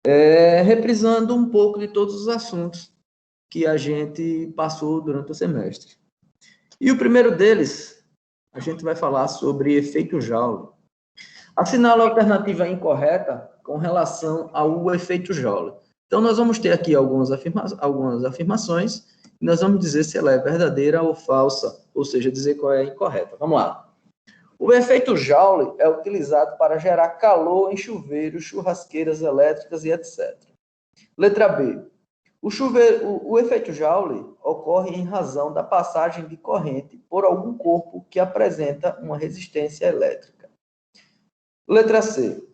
reprisando um pouco de todos os assuntos que a gente passou durante o semestre. E o primeiro deles, a gente vai falar sobre efeito Joule. Assinale a alternativa incorreta com relação ao efeito Joule. Então, nós vamos ter aqui algumas afirmações e nós vamos dizer se ela é verdadeira ou falsa, ou seja, dizer qual é a incorreta. Vamos lá. O efeito Joule é utilizado para gerar calor em chuveiros, churrasqueiras elétricas e etc. Letra B. O efeito Joule ocorre em razão da passagem de corrente por algum corpo que apresenta uma resistência elétrica. Letra C.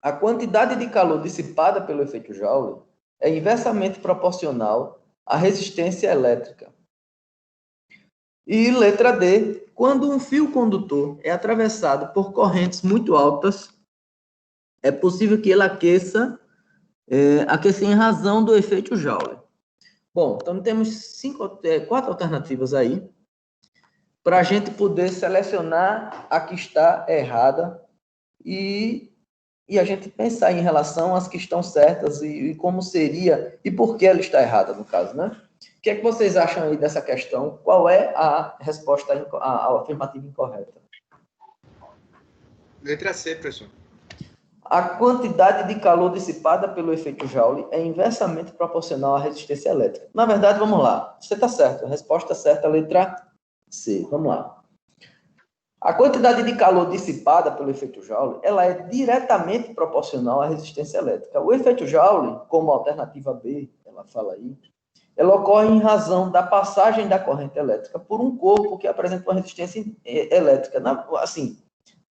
A quantidade de calor dissipada pelo efeito Joule é inversamente proporcional à resistência elétrica. E letra D. Quando um fio condutor é atravessado por correntes muito altas, é possível que ele aqueça em razão do efeito Joule. Bom, então temos 4 alternativas aí para a gente poder selecionar a que está errada e a gente pensar em relação às que estão certas e como seria e por que ela está errada, no caso, né? O que é que vocês acham aí dessa questão? Qual é a resposta, a afirmativa incorreta? Letra C, professor. A quantidade de calor dissipada pelo efeito Joule é inversamente proporcional à resistência elétrica. Na verdade, vamos lá. Você está certo. A resposta certa é a letra C. Vamos lá. A quantidade de calor dissipada pelo efeito Joule, ela é diretamente proporcional à resistência elétrica. O efeito Joule, como alternativa B, ela fala aí, ela ocorre em razão da passagem da corrente elétrica por um corpo que apresenta uma resistência elétrica. Assim,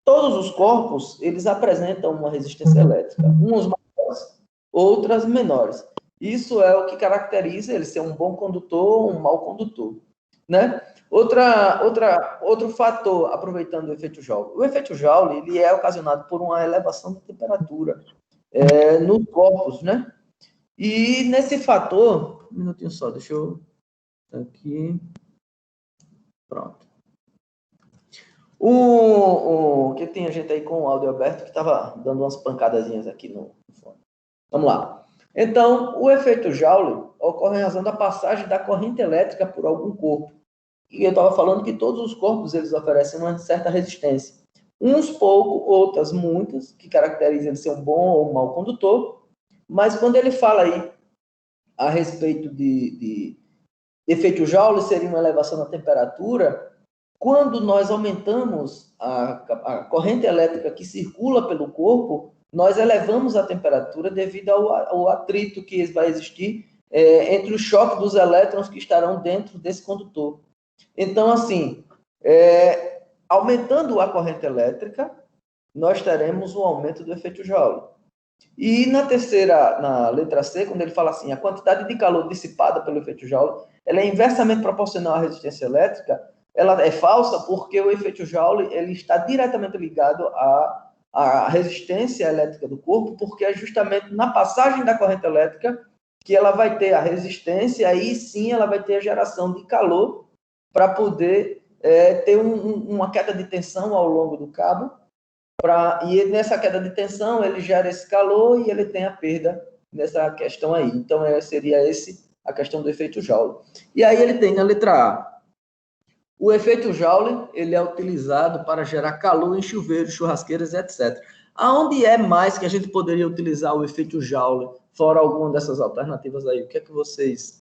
todos os corpos, eles apresentam uma resistência elétrica, uns maiores, outras menores. Isso é o que caracteriza ele ser um bom condutor ou um mau condutor, né? Outro fator, aproveitando o efeito Joule. O efeito Joule, ele é ocasionado por uma elevação da temperatura nos corpos, né? E nesse fator, um minutinho só, deixa eu aqui, pronto. Que tem a gente aí com o áudio aberto que estava dando umas pancadazinhas aqui no fone. Vamos lá. Então, o efeito Joule ocorre em razão da passagem da corrente elétrica por algum corpo. E eu estava falando que todos os corpos eles oferecem uma certa resistência. Uns pouco, outras muitas, que caracterizam ele ser um bom ou um mau condutor. Mas quando ele fala aí a respeito de efeito Joule, seria uma elevação da temperatura, quando nós aumentamos a corrente elétrica que circula pelo corpo, nós elevamos a temperatura devido ao atrito que vai existir entre o choque dos elétrons que estarão dentro desse condutor. Então, assim, aumentando a corrente elétrica, nós teremos um aumento do efeito Joule. E na letra C, quando ele fala assim, a quantidade de calor dissipada pelo efeito Joule, ela é inversamente proporcional à resistência elétrica, ela é falsa porque o efeito Joule ele está diretamente ligado à resistência elétrica do corpo, porque é justamente na passagem da corrente elétrica que ela vai ter a resistência, aí sim ela vai ter a geração de calor para poder ter uma queda de tensão ao longo do cabo, e nessa queda de tensão ele gera esse calor e ele tem a perda nessa questão aí. Então, seria a questão do efeito Joule. E aí ele tem na letra A. O efeito Joule ele é utilizado para gerar calor em chuveiros, churrasqueiras, etc. Aonde é mais que a gente poderia utilizar o efeito Joule, fora alguma dessas alternativas aí? O que é que vocês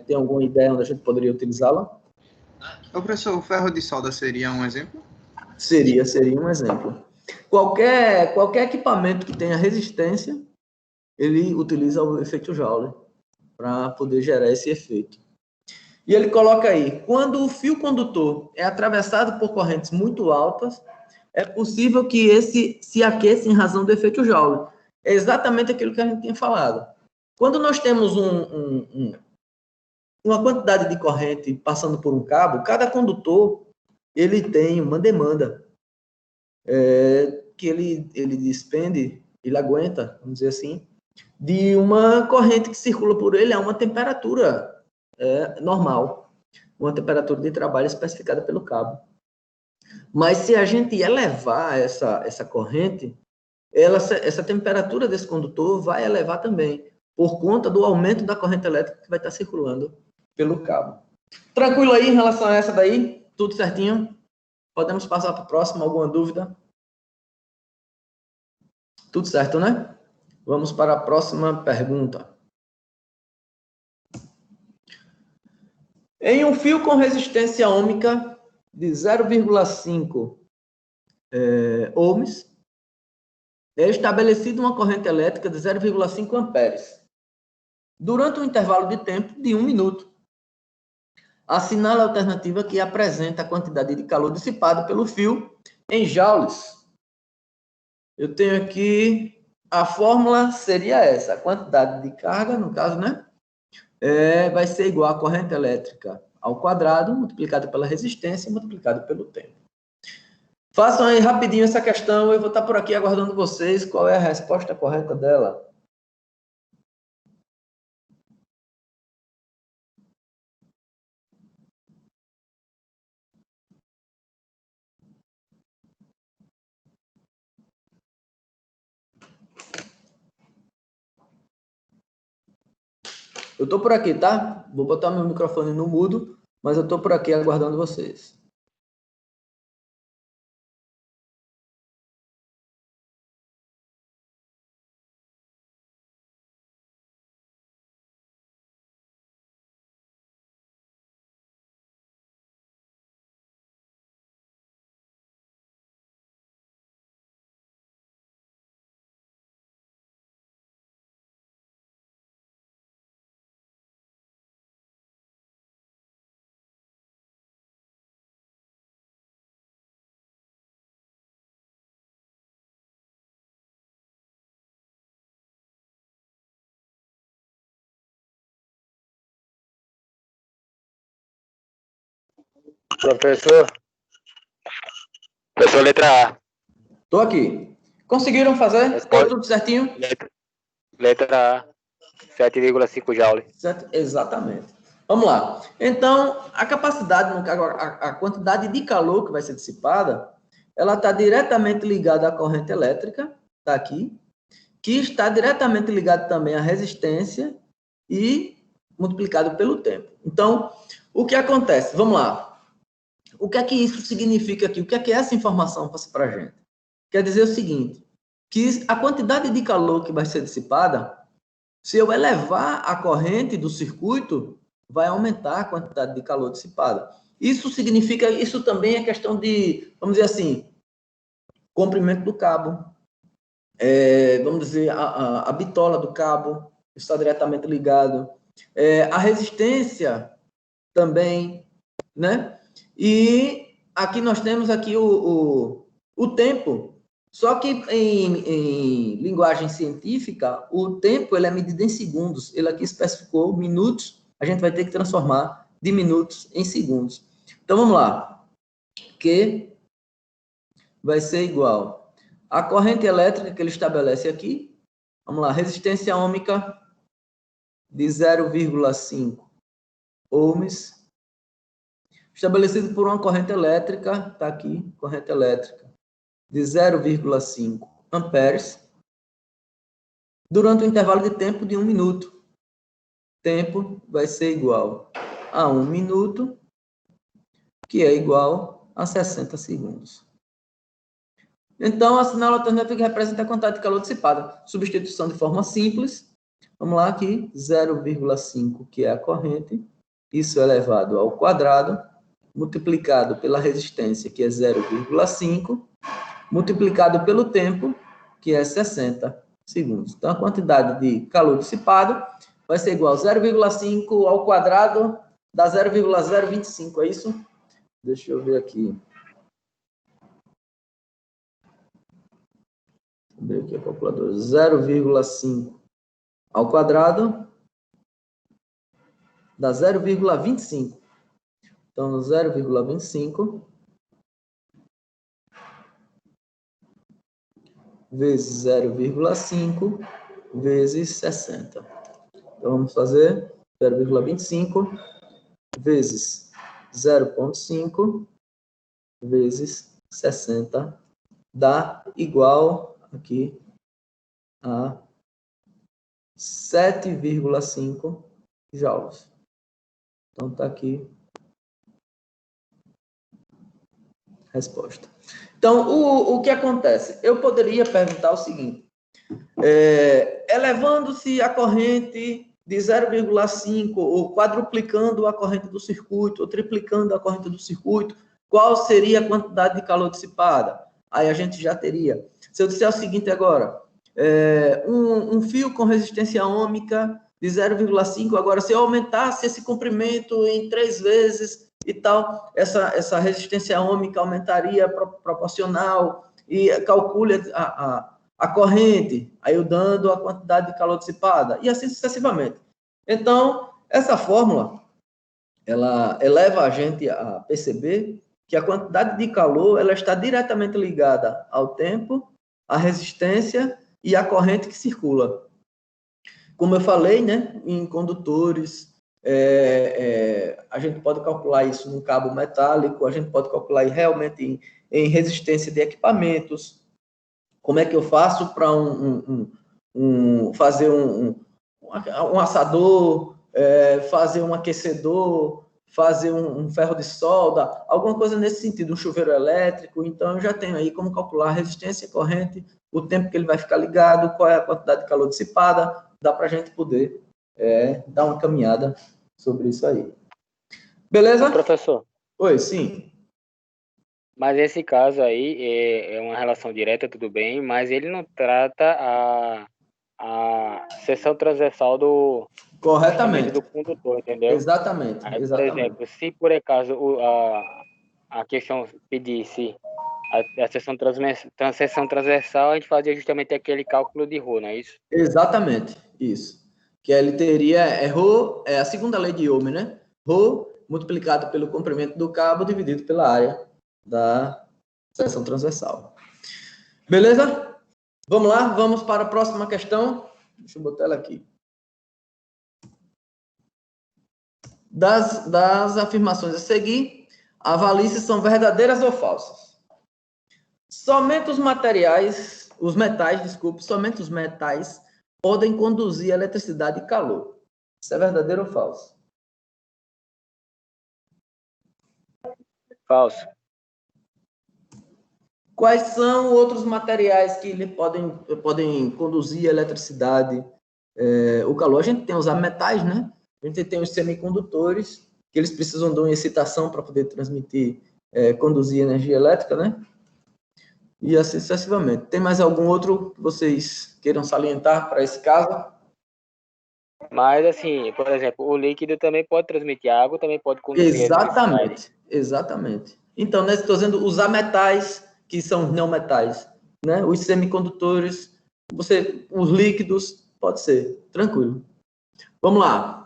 têm alguma ideia onde a gente poderia utilizá-la? O professor, o ferro de solda seria um exemplo? Seria um exemplo. Qualquer equipamento que tenha resistência, ele utiliza o efeito Joule para poder gerar esse efeito. E ele coloca aí, quando o fio condutor é atravessado por correntes muito altas, é possível que esse se aqueça em razão do efeito Joule. É exatamente aquilo que a gente tinha falado. Quando nós temos uma quantidade de corrente passando por um cabo, cada condutor ele tem uma demanda que ele despende, ele aguenta, vamos dizer assim, de uma corrente que circula por ele a uma temperatura normal, uma temperatura de trabalho especificada pelo cabo. Mas se a gente elevar essa corrente, essa temperatura desse condutor vai elevar também, por conta do aumento da corrente elétrica que vai estar circulando pelo cabo. Tranquilo aí em relação a essa daí? Tudo certinho? Podemos passar para o próximo? Alguma dúvida? Tudo certo, né? Vamos para a próxima pergunta. Em um fio com resistência ohmica de 0,5 ohms, é estabelecida uma corrente elétrica de 0,5 amperes, durante um intervalo de tempo de 1 minuto. Assinale a alternativa que apresenta a quantidade de calor dissipado pelo fio em joules. Eu tenho aqui, a fórmula seria essa, a quantidade de carga, no caso, né? Vai ser igual a corrente elétrica ao quadrado, multiplicado pela resistência, multiplicado pelo tempo. Façam aí rapidinho essa questão, eu vou estar por aqui aguardando vocês. Qual é a resposta correta dela? Eu estou por aqui, tá? Vou botar meu microfone no mudo, mas eu estou por aqui aguardando vocês. Professor, letra A. Estou aqui. Conseguiram fazer? Deu tudo certinho? Letra A, 7,5 joule. Certo? Exatamente. Vamos lá. Então, a capacidade, a quantidade de calor que vai ser dissipada, ela está diretamente ligada à corrente elétrica, está aqui, que está diretamente ligada também à resistência e multiplicado pelo tempo. Então, o que acontece? Vamos lá. O que é que isso significa aqui? O que é que essa informação passa para a gente? Quer dizer o seguinte, que a quantidade de calor que vai ser dissipada, se eu elevar a corrente do circuito, vai aumentar a quantidade de calor dissipada. Isso significa, isso também é questão de, vamos dizer assim, comprimento do cabo, vamos dizer, a bitola do cabo está diretamente ligado, a resistência também, né? E aqui nós temos aqui o tempo, só que em linguagem científica, o tempo ele é medido em segundos. Ele aqui especificou minutos, a gente vai ter que transformar de minutos em segundos. Então, vamos lá. Q vai ser igual a corrente elétrica que ele estabelece aqui. Vamos lá, resistência ohmica de 0,5 ohms, estabelecido por uma corrente elétrica, está aqui, corrente elétrica, de 0,5 amperes, durante um intervalo de tempo de 1 minuto. Tempo vai ser igual a 1 minuto, que é igual a 60 segundos. Então, assinala a alternativa que representa a quantidade de calor dissipada. Substituição de forma simples. Vamos lá aqui, 0,5, que é a corrente, isso elevado ao quadrado, multiplicado pela resistência, que é 0,5, multiplicado pelo tempo, que é 60 segundos. Então, a quantidade de calor dissipado vai ser igual a 0,5 ao quadrado dá 0,025, é isso? Deixa eu ver aqui. Vou ver aqui a calculadora. 0,5 ao quadrado dá 0,25. Então, 0,25 vezes 0,5 vezes 60. Então, vamos fazer 0,25 vezes 0,5 vezes 60 dá igual aqui a 7,5 joules. Então, está aqui a resposta. Então, o que acontece? Eu poderia perguntar o seguinte, elevando-se a corrente de 0,5 ou quadruplicando a corrente do circuito ou triplicando a corrente do circuito, qual seria a quantidade de calor dissipada? Aí a gente já teria. Se eu disser o seguinte agora, um fio com resistência ohmica de 0,5, agora se eu aumentasse esse comprimento em 3 vezes e tal, essa resistência ohmica aumentaria proporcional e calcule a corrente, aí eu dando a quantidade de calor dissipada, e assim sucessivamente. Então, essa fórmula, ela leva a gente a perceber que a quantidade de calor, ela está diretamente ligada ao tempo, à resistência e à corrente que circula. Como eu falei, né, em condutores, a gente pode calcular isso num cabo metálico, a gente pode calcular realmente em resistência de equipamentos. Como é que eu faço para fazer um assador, fazer um aquecedor, fazer um ferro de solda, alguma coisa nesse sentido, um chuveiro elétrico. Então, eu já tenho aí como calcular a resistência, corrente, o tempo que ele vai ficar ligado, qual é a quantidade de calor dissipada, dá para a gente poder dar uma caminhada sobre isso aí. Beleza? Ô, professor, Oi, sim. mas esse caso aí é uma relação direta, tudo bem, mas ele não trata a seção transversal Corretamente. do condutor, entendeu? Exatamente, Aí, por exatamente. exemplo, se por acaso a questão pedisse a seção transversal, a gente fazia justamente aquele cálculo de Rho, não é isso? Exatamente, isso. Que ele teria, Rho, a segunda lei de Ohm, né? Rho multiplicado pelo comprimento do cabo dividido pela área da seção transversal. Beleza? Vamos lá, vamos para a próxima questão. Deixa eu botar ela aqui. Das afirmações a seguir, avalie se são verdadeiras ou falsas. Somente os metais, somente os metais podem conduzir eletricidade e calor. Isso é verdadeiro ou falso? Falso. Quais são outros materiais que podem conduzir a eletricidade, o calor? A gente tem os metais, né? A gente tem os semicondutores, que eles precisam de uma excitação para poder transmitir, conduzir energia elétrica, né? E assim sucessivamente. Tem mais algum outro que vocês queiram salientar para esse caso? Mas, assim, por exemplo, o líquido também pode transmitir água, também pode conduzir eletricidade. Exatamente. Então, né, estou dizendo os ametais, que são não metais, né? Os semicondutores, os líquidos, pode ser, tranquilo. Vamos lá.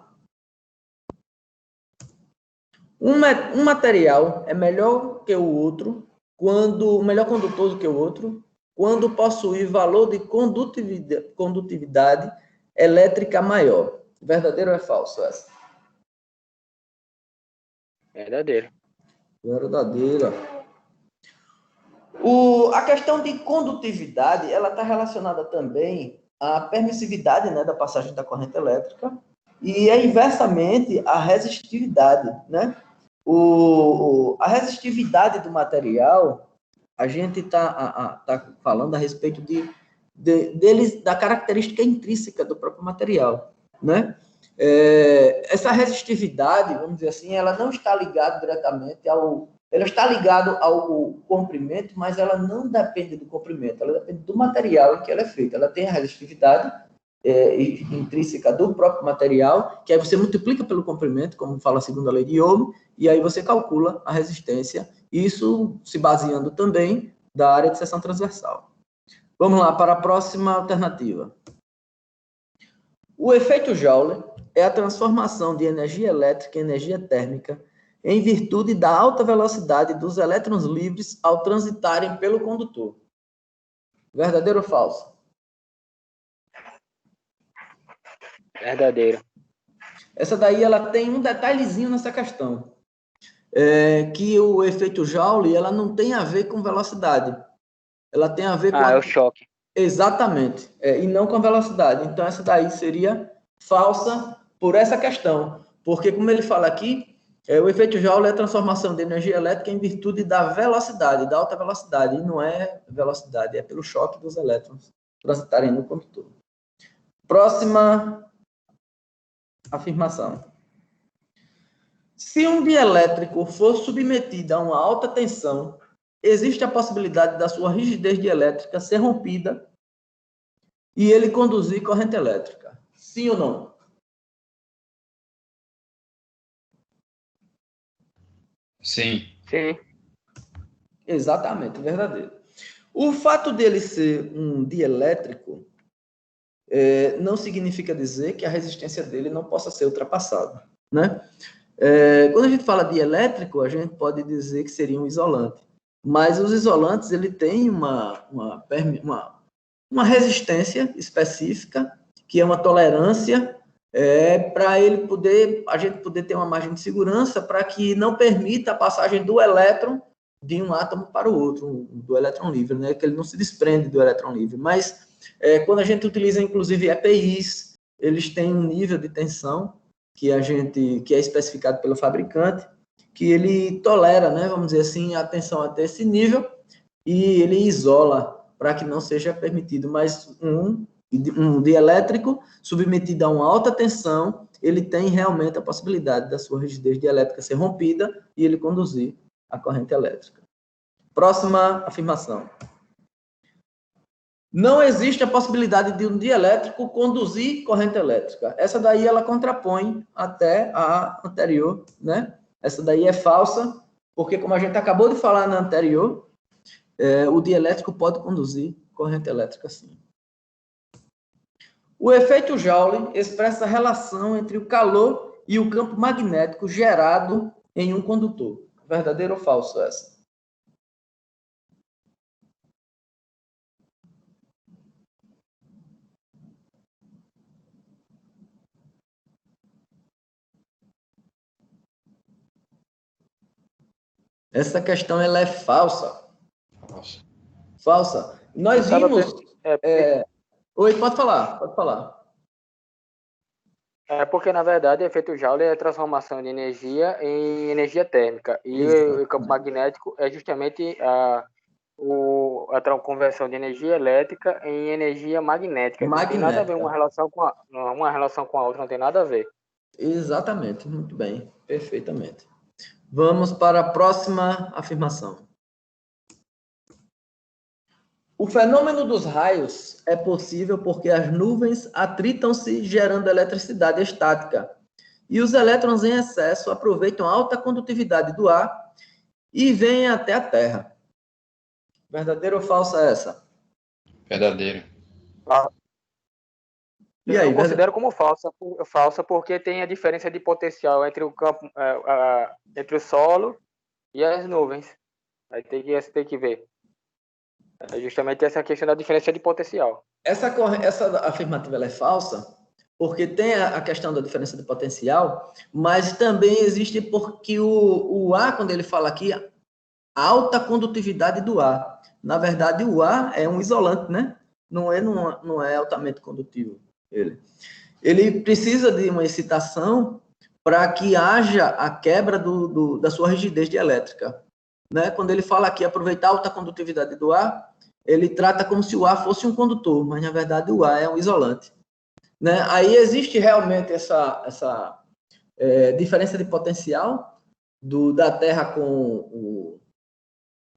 Um material é melhor que o outro, melhor condutor do que o outro, quando possui valor de condutividade elétrica maior. Verdadeiro ou é falso essa? Verdadeiro. Verdadeira. A questão de condutividade, ela está relacionada também à permissividade, né, da passagem da corrente elétrica e inversamente à resistividade, né? A resistividade do material, a gente está falando a respeito da característica intrínseca do próprio material, né? Essa resistividade, vamos dizer assim, ela não está ligada diretamente ela está ligada ao comprimento, mas ela não depende do comprimento, ela depende do material em que ela é feita. Ela tem a resistividade intrínseca do próprio material, que aí você multiplica pelo comprimento, como fala a segunda lei de Ohm, e aí você calcula a resistência, isso se baseando também da área de seção transversal. Vamos lá para a próxima alternativa. O efeito Joule é a transformação de energia elétrica em energia térmica em virtude da alta velocidade dos elétrons livres ao transitarem pelo condutor. Verdadeiro ou falso? Verdadeiro. Essa daí ela tem um detalhezinho nessa questão, que o efeito Joule ela não tem a ver com velocidade. Ela tem a ver com é o choque. Exatamente. E não com velocidade. Então, essa daí seria falsa por essa questão. Porque, como ele fala aqui, o efeito Joule é a transformação de energia elétrica em virtude da velocidade, da alta velocidade. E não é velocidade, é pelo choque dos elétrons transitarem no condutor. Próxima afirmação. Se um dielétrico for submetido a uma alta tensão, existe a possibilidade da sua rigidez dielétrica ser rompida e ele conduzir corrente elétrica. Sim ou não? Sim. Sim. Exatamente, verdadeiro. O fato dele ser um dielétrico não significa dizer que a resistência dele não possa ser ultrapassada, né? Quando a gente fala de elétrico, a gente pode dizer que seria um isolante. Mas os isolantes, ele tem uma resistência específica, que é uma tolerância, para a gente poder ter uma margem de segurança para que não permita a passagem do elétron de um átomo para o outro, do elétron livre, né? Que ele não se desprende do elétron livre. Mas quando a gente utiliza, inclusive, EPIs, eles têm um nível de tensão que é especificado pelo fabricante, que ele tolera, né, vamos dizer assim, a tensão até esse nível, e ele isola para que não seja permitido mais um dielétrico submetido a uma alta tensão, ele tem realmente a possibilidade da sua rigidez dielétrica ser rompida e ele conduzir a corrente elétrica. Próxima afirmação. Não existe a possibilidade de um dielétrico conduzir corrente elétrica. Essa daí ela contrapõe até a anterior, né? Essa daí é falsa, porque como a gente acabou de falar na anterior, o dielétrico pode conduzir corrente elétrica sim. O efeito Joule expressa a relação entre o calor e o campo magnético gerado em um condutor. Verdadeiro ou falso essa? Essa questão ela é falsa. Falsa. Nós vimos... Oi, pode falar. Porque, na verdade, o efeito Joule é a transformação de energia em energia térmica. E o campo magnético é justamente a conversão de energia elétrica em energia magnética. Não tem nada a ver uma relação com a outra, não tem nada a ver. Exatamente, muito bem, perfeitamente. Vamos para a próxima afirmação. O fenômeno dos raios é possível porque as nuvens atritam-se gerando eletricidade estática e os elétrons em excesso aproveitam a alta condutividade do ar e vêm até a Terra. Verdadeiro ou falsa essa? Verdadeiro. E aí, eu considero como falsa porque tem a diferença de potencial entre o campo, entre o solo e as nuvens. Aí tem que ver. É justamente essa questão da diferença de potencial. Essa afirmativa ela é falsa porque tem a questão da diferença de potencial, mas também existe porque o ar, quando ele fala aqui, a alta condutividade do ar. Na verdade, o ar é um isolante, né? Não é altamente condutivo. Ele precisa de uma excitação para que haja a quebra da sua rigidez dielétrica. Né? Quando ele fala aqui, aproveitar a alta condutividade do ar, ele trata como se o ar fosse um condutor, mas na verdade o ar é um isolante. Né? Aí existe realmente essa diferença de potencial da Terra com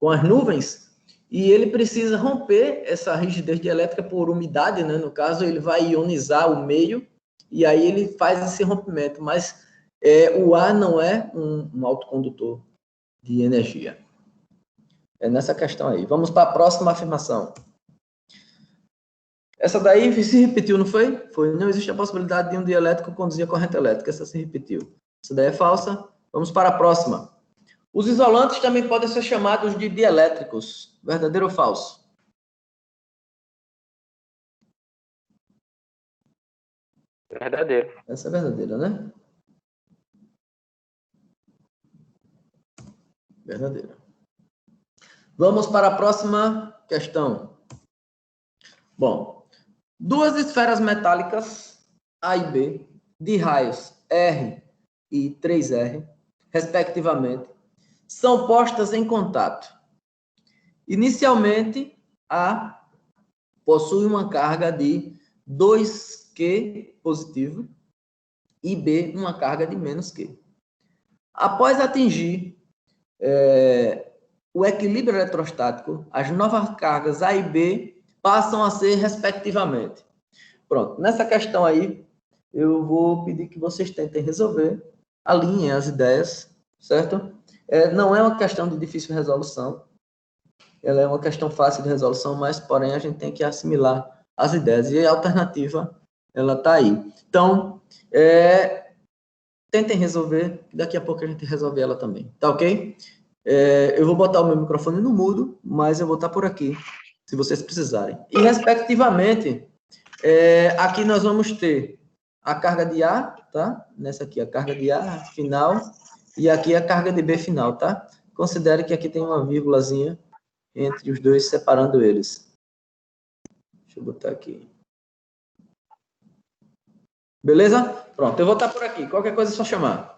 as nuvens, e ele precisa romper essa rigidez dielétrica por umidade, né? No caso, ele vai ionizar o meio, e aí ele faz esse rompimento, mas o ar não é um autocondutor de energia. É nessa questão aí. Vamos para a próxima afirmação. Essa daí se repetiu, não foi? Foi. Não existe a possibilidade de um dielétrico conduzir a corrente elétrica. Essa se repetiu. Essa daí é falsa. Vamos para a próxima. Os isolantes também podem ser chamados de dielétricos. Verdadeiro ou falso? Verdadeiro. Essa é verdadeira, né? Verdadeira. Vamos para a próxima questão. Bom, duas esferas metálicas A e B, de raios R e 3R, respectivamente, são postas em contato. Inicialmente, A possui uma carga de 2Q positivo e B uma carga de menos Q. Após atingir o equilíbrio eletrostático, as novas cargas A e B passam a ser respectivamente. Pronto, nessa questão aí, eu vou pedir que vocês tentem resolver, alinhem as ideias, certo? Não é uma questão de difícil resolução, ela é uma questão fácil de resolução, mas, porém, a gente tem que assimilar as ideias, e a alternativa, ela está aí. Então, tentem resolver, que daqui a pouco a gente resolve ela também, tá ok? Eu vou botar o meu microfone no mudo, mas eu vou estar por aqui, se vocês precisarem. E, respectivamente, aqui nós vamos ter a carga de A, tá? Nessa aqui, a carga de A final, e aqui a carga de B final, tá? Considere que aqui tem uma vírgulazinha entre os dois, separando eles. Deixa eu botar aqui. Beleza? Pronto, eu vou estar por aqui. Qualquer coisa é só chamar.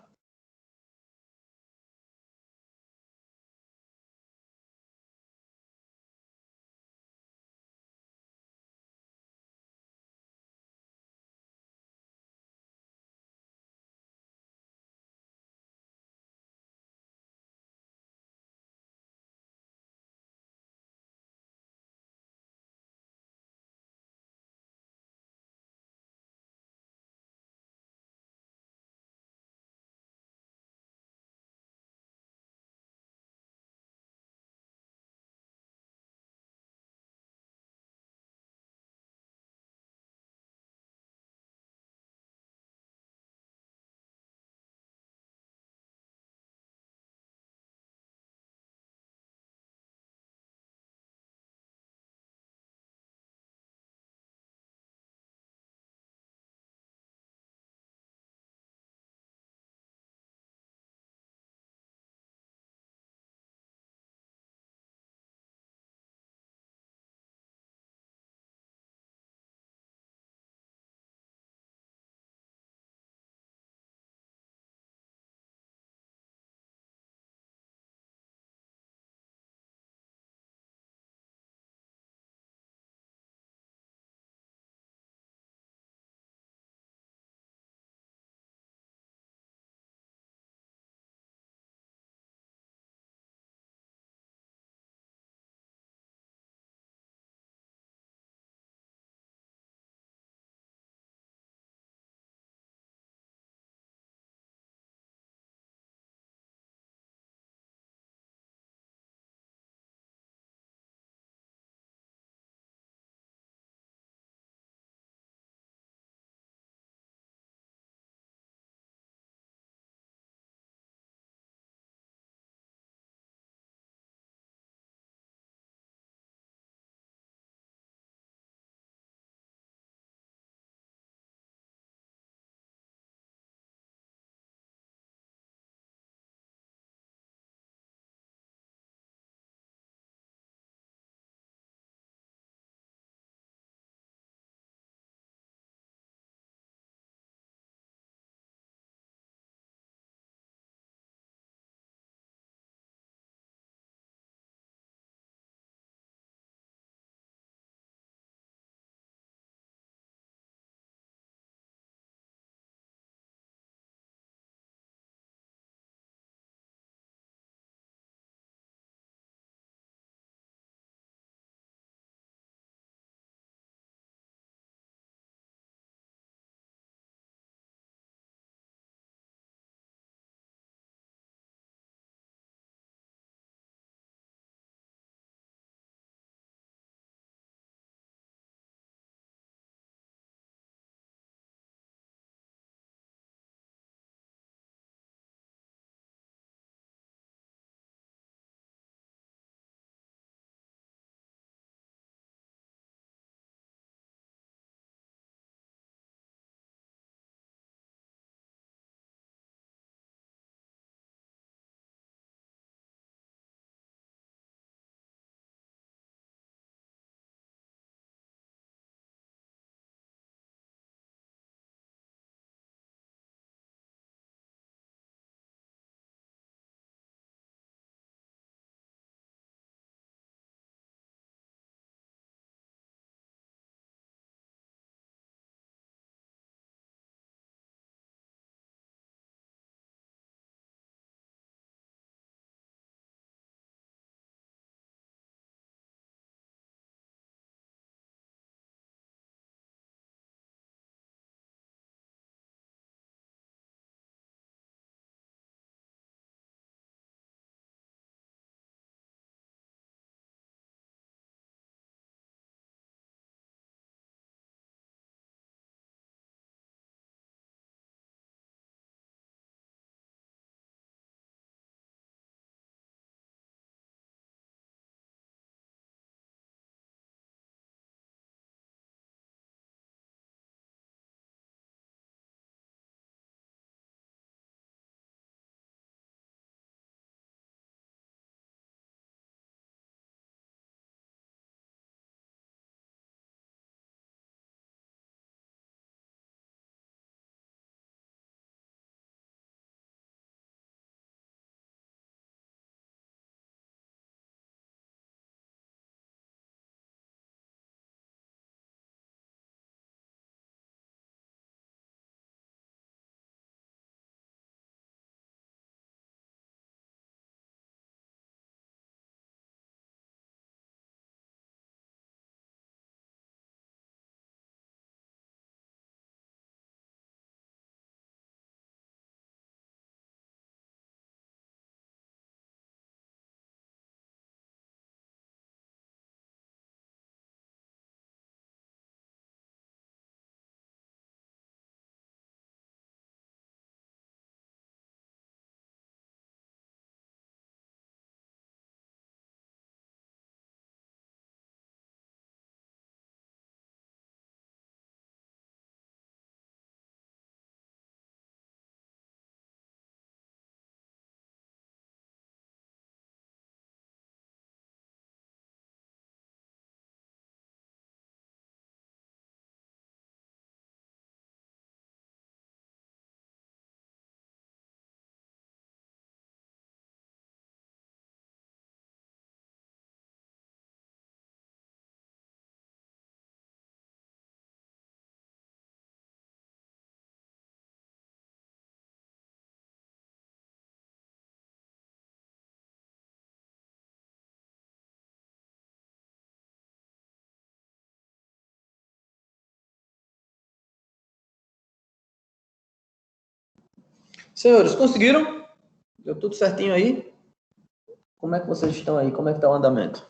Senhores, conseguiram? Deu tudo certinho aí? Como é que vocês estão aí? Como é que está o andamento?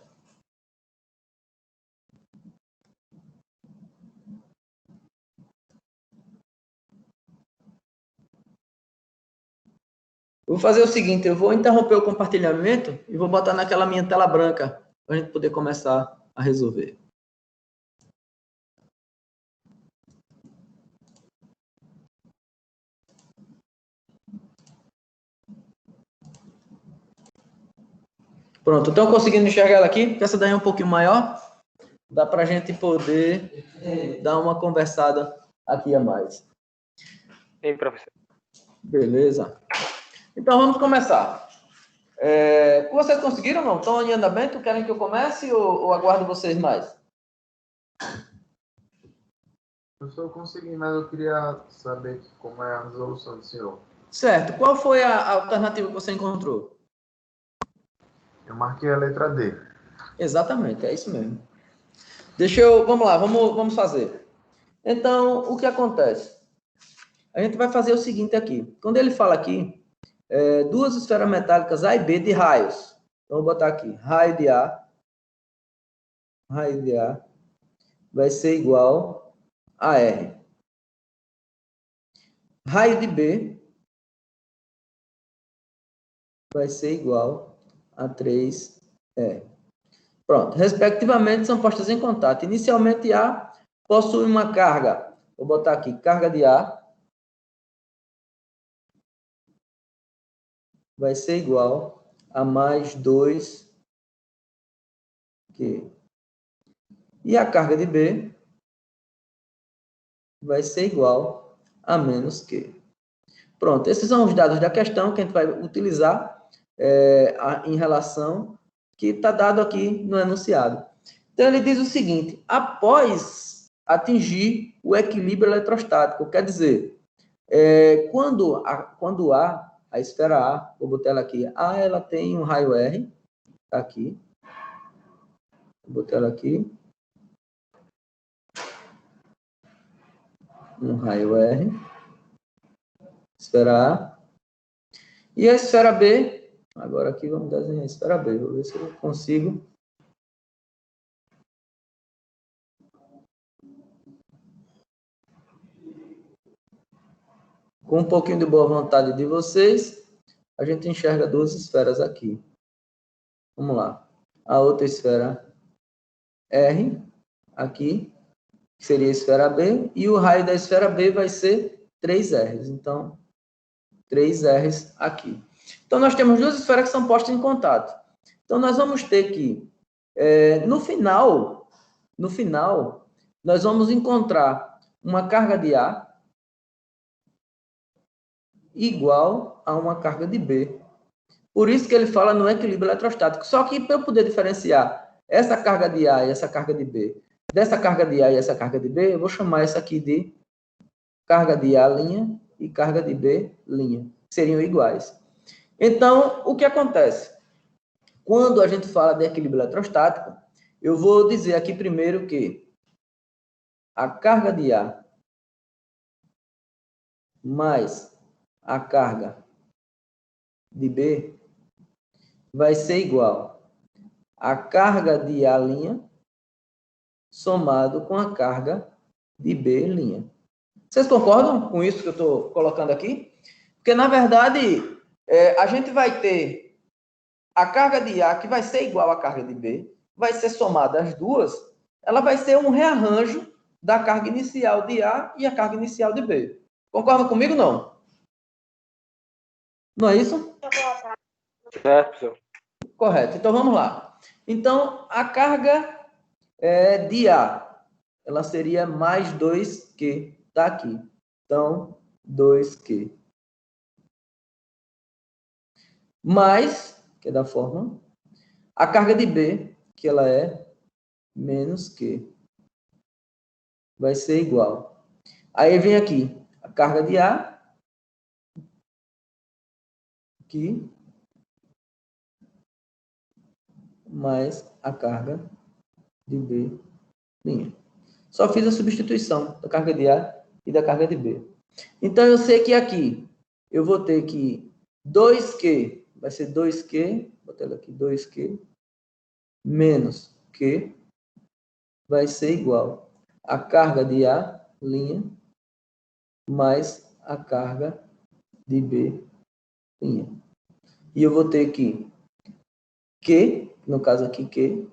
Eu vou fazer o seguinte, eu vou interromper o compartilhamento e vou botar naquela minha tela branca para a gente poder começar a resolver. Pronto, estão conseguindo enxergar ela aqui? Essa daí é um pouquinho maior. Dá para a gente poder dar uma conversada aqui a mais. Sim, professor. Beleza. Então, vamos começar. Vocês conseguiram ou não? Estão em andamento? Querem que eu comece ou aguardo vocês mais? Eu consegui, mas eu queria saber como é a resolução do senhor. Certo. Qual foi a alternativa que você encontrou? Eu marquei a letra D. Exatamente, é isso mesmo. Vamos lá, vamos fazer. Então, o que acontece? A gente vai fazer o seguinte aqui. Quando ele fala aqui, duas esferas metálicas A e B de raios. Então, vou botar aqui, raio de A vai ser igual a R. Raio de B vai ser igual a 3R. Pronto. Respectivamente, são postas em contato. Inicialmente, A possui uma carga. Vou botar aqui, carga de A vai ser igual a mais 2Q. E a carga de B vai ser igual a menos Q. Pronto, esses são os dados da questão que a gente vai utilizar em relação que está dado aqui no enunciado. Então, ele diz o seguinte, após atingir o equilíbrio eletrostático, quer dizer, quando a esfera A, vou botar ela aqui, A ela tem um raio R, tá aqui, vou botar ela aqui, um raio R, esfera A, e a esfera B, agora aqui vamos desenhar a esfera B, vou ver se eu consigo. Com um pouquinho de boa vontade de vocês, a gente enxerga duas esferas aqui. Vamos lá. A outra esfera R, aqui, que seria a esfera B, e o raio da esfera B vai ser 3 R's. Então, 3 R's aqui. Então, nós temos duas esferas que são postas em contato. Então, nós vamos ter que, no final, nós vamos encontrar uma carga de A igual a uma carga de B. Por isso que ele fala no equilíbrio eletrostático. Só que para eu poder diferenciar essa carga de A e essa carga de B, dessa carga de A e essa carga de B, eu vou chamar essa aqui de carga de A' e carga de B', seriam iguais. Então, o que acontece? Quando a gente fala de equilíbrio eletrostático, eu vou dizer aqui primeiro que a carga de A mais a carga de B vai ser igual a carga de A' somado com a carga de B'. Vocês concordam com isso que eu estou colocando aqui? Porque, na verdade, a gente vai ter a carga de A, que vai ser igual à carga de B, vai ser somada as duas, ela vai ser um rearranjo da carga inicial de A e a carga inicial de B. Concordam comigo, não? Não é isso? Certo, professor. Correto. Então, vamos lá. Então, a carga de A, ela seria mais 2Q. Está aqui. Então, 2Q. Mais, que é da fórmula, a carga de B, que ela é menos Q. Vai ser igual. Aí vem aqui a carga de A, aqui, mais a carga de B'. Só fiz a substituição da carga de A e da carga de B. Então, eu sei que aqui eu vou ter que 2Q, vai ser 2Q, vou botar aqui 2Q, menos Q, vai ser igual a carga de A', mais a carga de B'. E eu vou ter que Q, no caso aqui Q,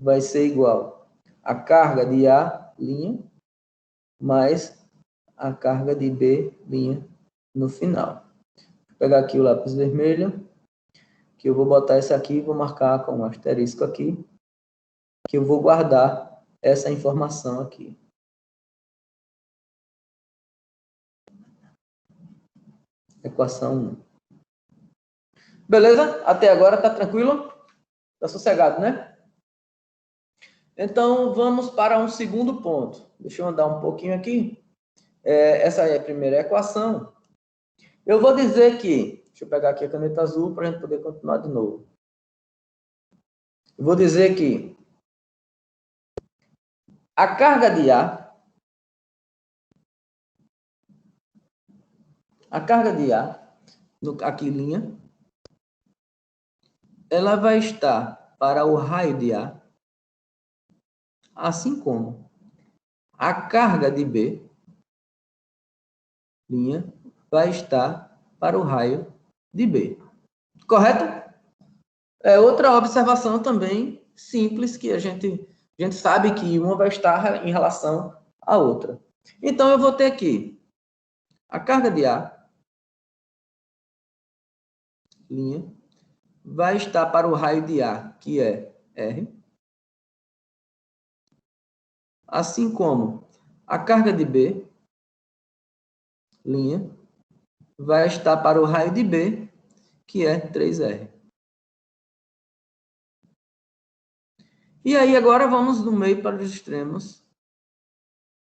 vai ser igual a carga de A' mais a carga de B' no final. Vou pegar aqui o lápis vermelho, que eu vou botar esse aqui e vou marcar com um asterisco aqui, que eu vou guardar essa informação aqui. Equação 1. Beleza? Até agora tá tranquilo? Tá sossegado, né? Então, vamos para um segundo ponto. Deixa eu andar um pouquinho aqui. Essa é a primeira equação. Eu vou dizer que... Deixa eu pegar aqui a caneta azul para a gente poder continuar de novo. Eu vou dizer que a carga de A... aqui linha, ela vai estar para o raio de A, assim como a carga de B, vai estar para o raio de B. Correto? É outra observação também simples que a gente sabe que uma vai estar em relação à outra. Então, eu vou ter aqui a carga de A, vai estar para o raio de A, que é R, assim como a carga de B, vai estar para o raio de B, que é 3R. E aí, agora vamos do meio para os extremos.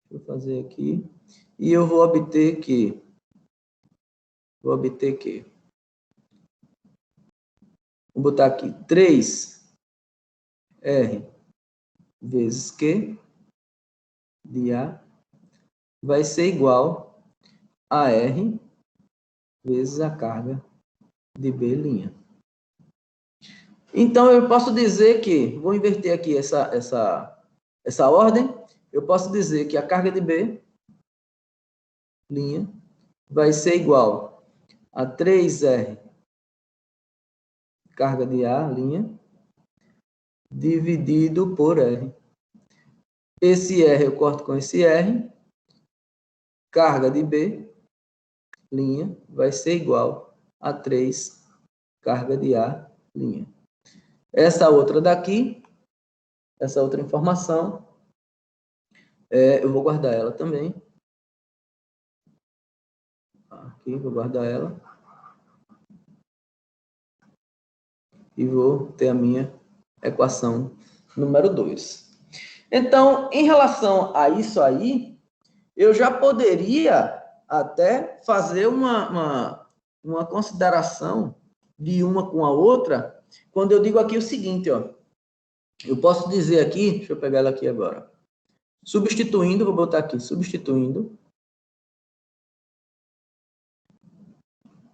Deixa eu fazer aqui. E eu vou obter que... Vou botar aqui 3R vezes Q de A vai ser igual a R vezes a carga de B'. Então, eu posso dizer que... Vou inverter aqui essa ordem. Eu posso dizer que a carga de B' vai ser igual a 3R carga de A', dividido por R. Esse R eu corto com esse R. Carga de B', vai ser igual a 3 carga de A'. Essa outra daqui, essa outra informação, eu vou guardar ela também. Aqui, vou guardar ela. E vou ter a minha equação número 2. Então, em relação a isso aí, eu já poderia até fazer uma consideração de uma com a outra, quando eu digo aqui o seguinte, ó. Eu posso dizer aqui, deixa eu pegar ela aqui agora. Substituindo, vou botar aqui, substituindo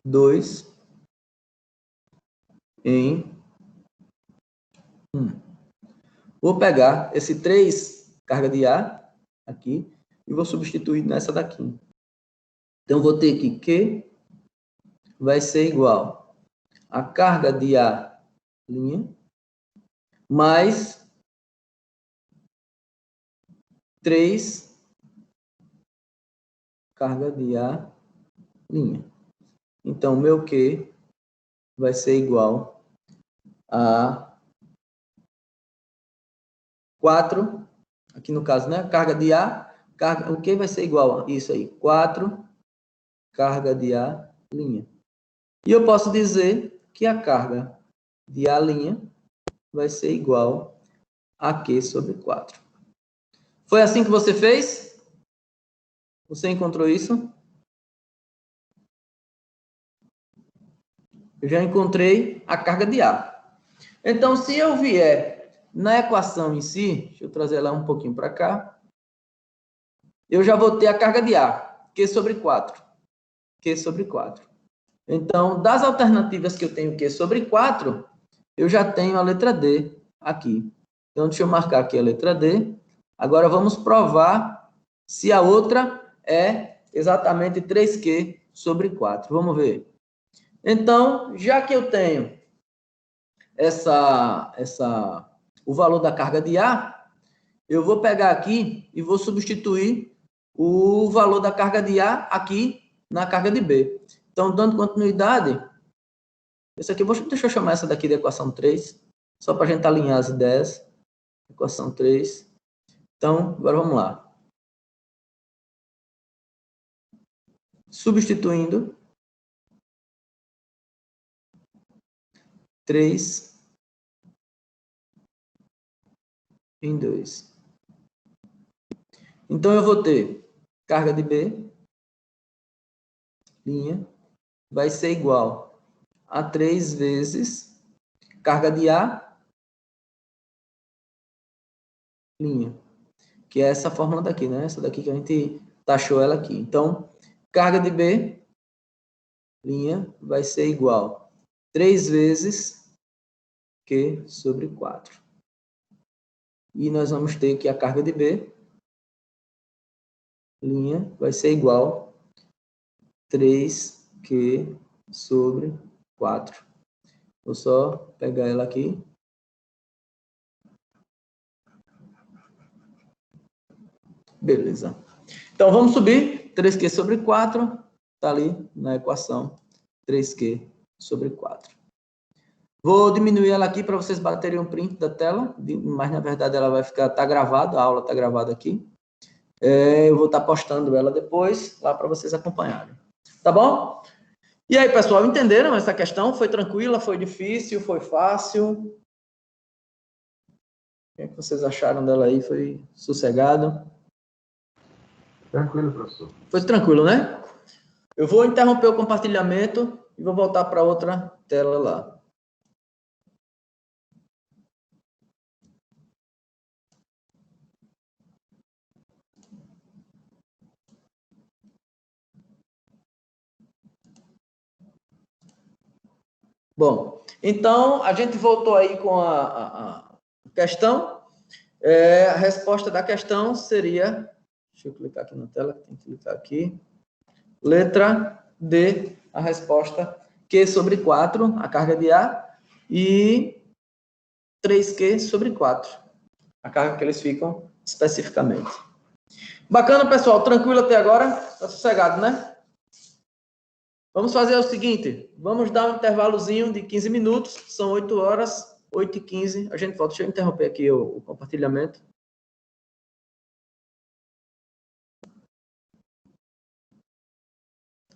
2 em 1. Vou pegar esse 3 carga de A aqui e vou substituir nessa daqui. Então, vou ter que Q vai ser igual a carga de A' mais 3 carga de A'. Então, meu Q vai ser igual a 4, aqui no caso, né? Carga de A, o Q vai ser igual a isso aí, 4 carga de A'. E eu posso dizer que a carga de A' vai ser igual a Q sobre 4. Foi assim que você fez? Você encontrou isso? Eu já encontrei a carga de A. Então, se eu vier na equação em si, deixa eu trazer ela um pouquinho para cá, eu já vou ter a carga de A, Q sobre 4. Q sobre 4. Então, das alternativas que eu tenho Q sobre 4, eu já tenho a letra D aqui. Então, deixa eu marcar aqui a letra D. Agora, vamos provar se a outra é exatamente 3Q sobre 4. Vamos ver. Então, já que eu tenho o valor da carga de A, eu vou pegar aqui e vou substituir o valor da carga de A aqui na carga de B. Então, dando continuidade, isso aqui, deixa eu chamar essa daqui de equação 3, só para a gente alinhar as ideias. Equação 3. Então, agora vamos lá. Substituindo 3 em 2. Então, eu vou ter carga de B, linha, vai ser igual a 3 vezes carga de A, linha, que é essa fórmula daqui, né? Essa daqui que a gente taxou ela aqui. Então, carga de B, linha, vai ser igual a 3 vezes Q sobre 4. E nós vamos ter que a carga de B, linha, vai ser igual a 3Q sobre 4. Vou só pegar ela aqui. Beleza. Então, vamos subir. 3Q sobre 4. Está ali na equação. 3Q sobre 4. Vou diminuir ela aqui para vocês baterem um print da tela. Mas, na verdade, ela vai ficar... Está gravada. A aula está gravada aqui. Eu vou estar postando ela depois, lá para vocês acompanharem. Tá bom? E aí, pessoal, entenderam essa questão? Foi tranquila? Foi difícil? Foi fácil? O que é que vocês acharam dela aí? Foi sossegado? Tranquilo, professor. Foi tranquilo, né? Eu vou interromper o compartilhamento e vou voltar para outra tela lá. Bom, então a gente voltou aí com a questão. A resposta da questão seria... Deixa eu clicar aqui na tela, tem que clicar aqui. Letra D, a resposta Q sobre 4, a carga de A, e 3Q sobre 4, a carga que eles ficam especificamente. Bacana, pessoal? Tranquilo até agora? Tá sossegado, né? Vamos fazer o seguinte, vamos dar um intervalozinho de 15 minutos, são 8 horas, 8h15, a gente volta. Deixa eu interromper aqui o compartilhamento.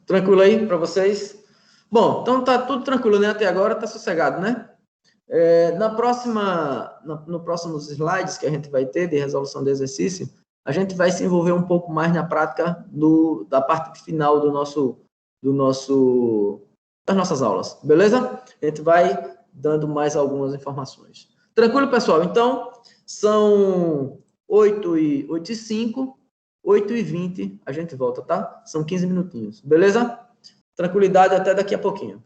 Tranquilo aí para vocês? Bom, então tá tudo tranquilo, né? Até agora tá sossegado, né? No próximos slides que a gente vai ter de resolução de exercício, a gente vai se envolver um pouco mais na prática da parte final das nossas aulas, beleza? A gente vai dando mais algumas informações. Tranquilo, pessoal? Então, são 8h05, 8h20, a gente volta, tá? São 15 minutinhos, beleza? Tranquilidade, até daqui a pouquinho.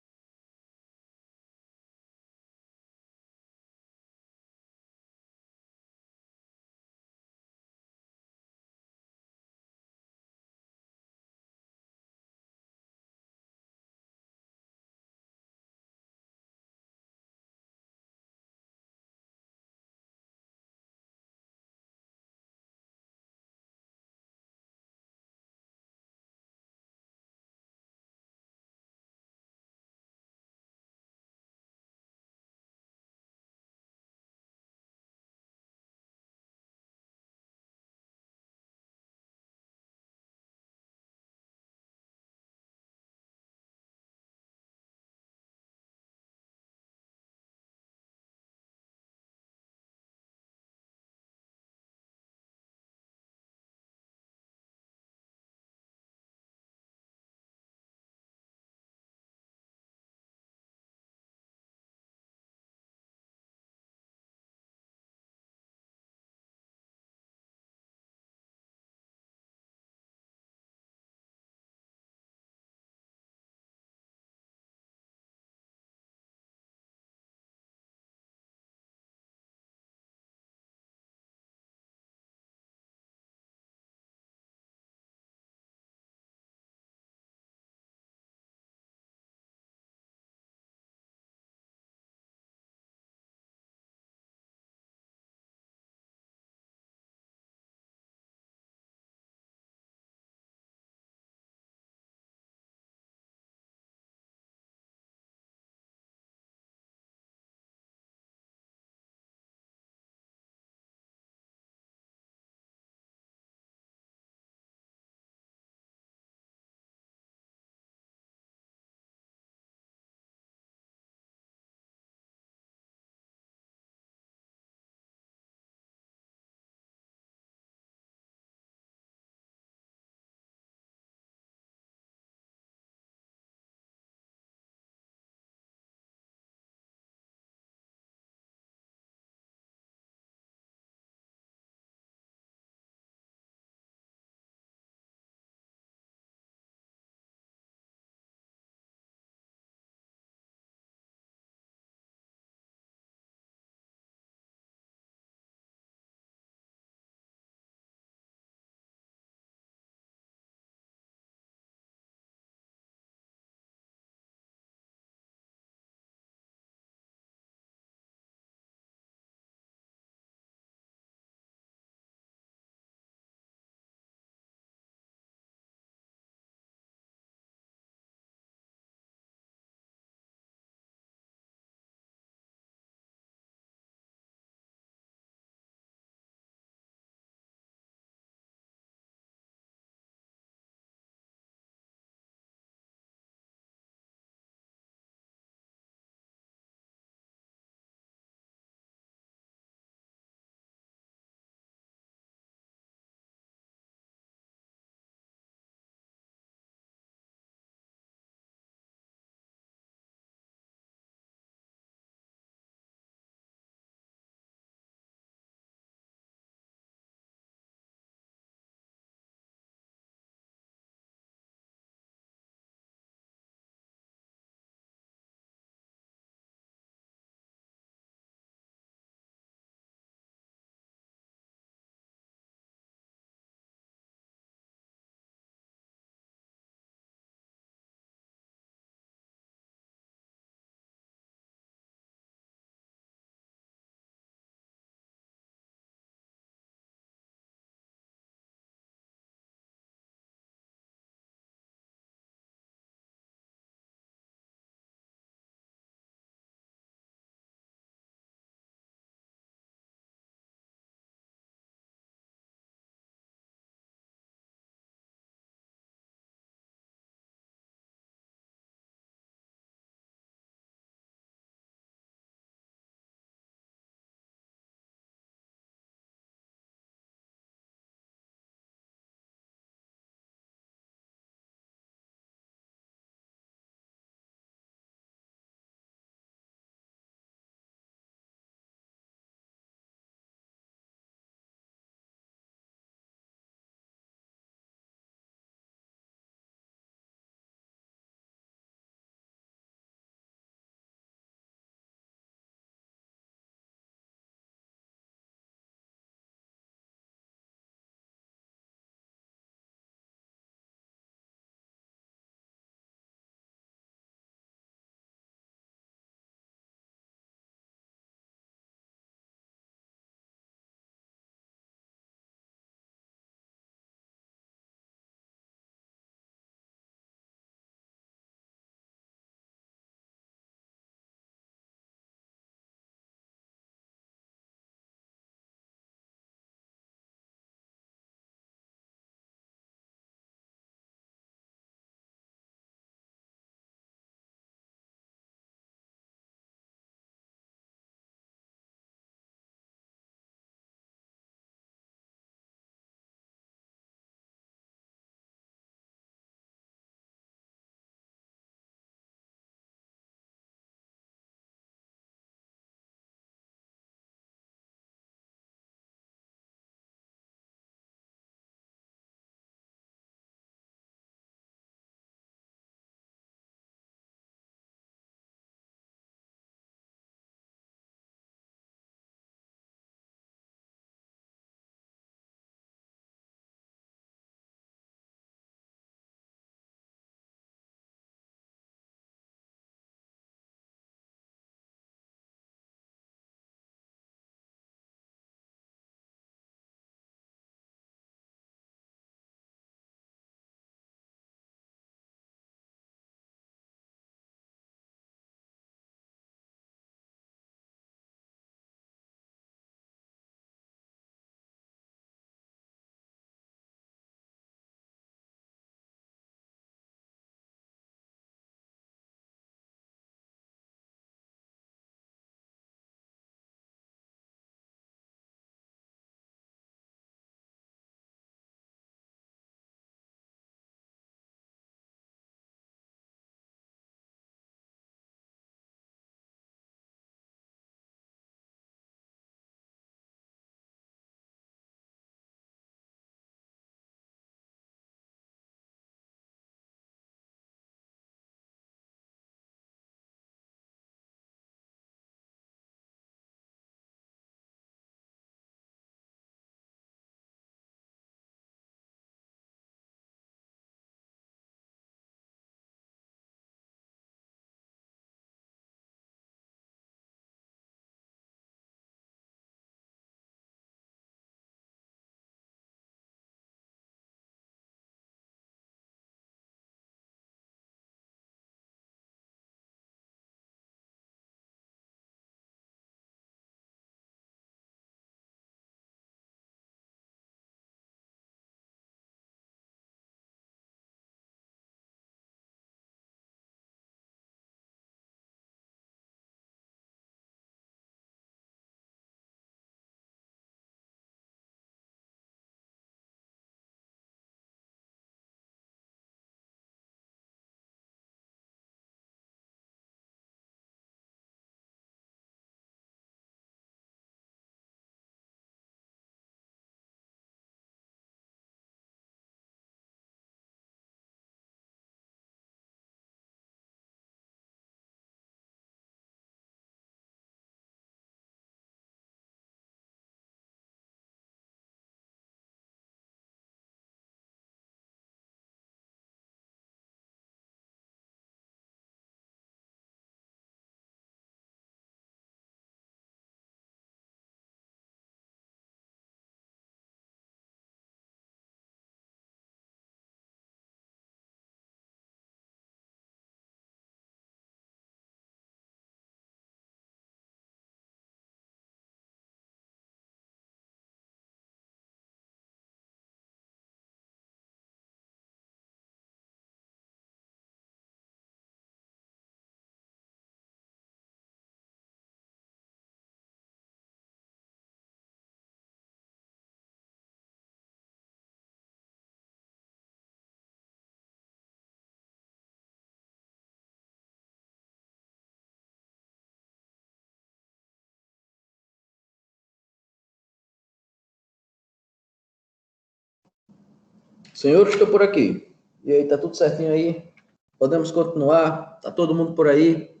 Senhor, estou por aqui. E aí, tá tudo certinho aí? Podemos continuar? Tá todo mundo por aí?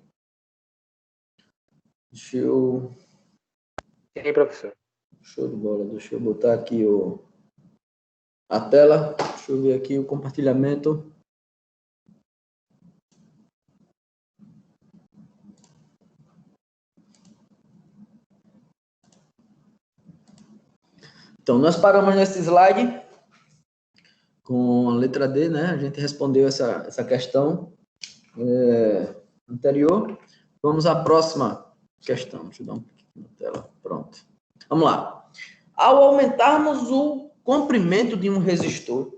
Deixa eu... Sim, professor. Show de bola. Deixa eu botar aqui a tela. Deixa eu ver aqui o compartilhamento. Então, nós paramos nesse slide com a letra D, né? A gente respondeu essa questão anterior. Vamos à próxima questão. Deixa eu dar um pouquinho na tela. Pronto. Vamos lá. Ao aumentarmos o comprimento de um resistor,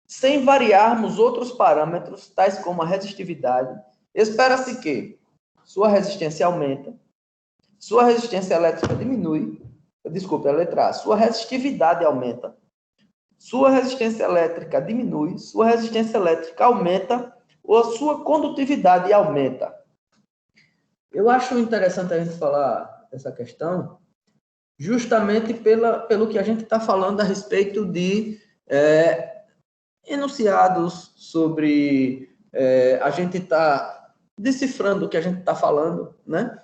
sem variarmos outros parâmetros, tais como a resistividade, espera-se que sua resistência aumenta, sua resistência elétrica diminui, desculpe, a letra A, sua resistividade aumenta, sua resistência elétrica diminui, sua resistência elétrica aumenta, ou a sua condutividade aumenta. Eu acho interessante a gente falar essa questão justamente pelo que a gente está falando a respeito de enunciados sobre a gente está decifrando o que a gente está falando, né?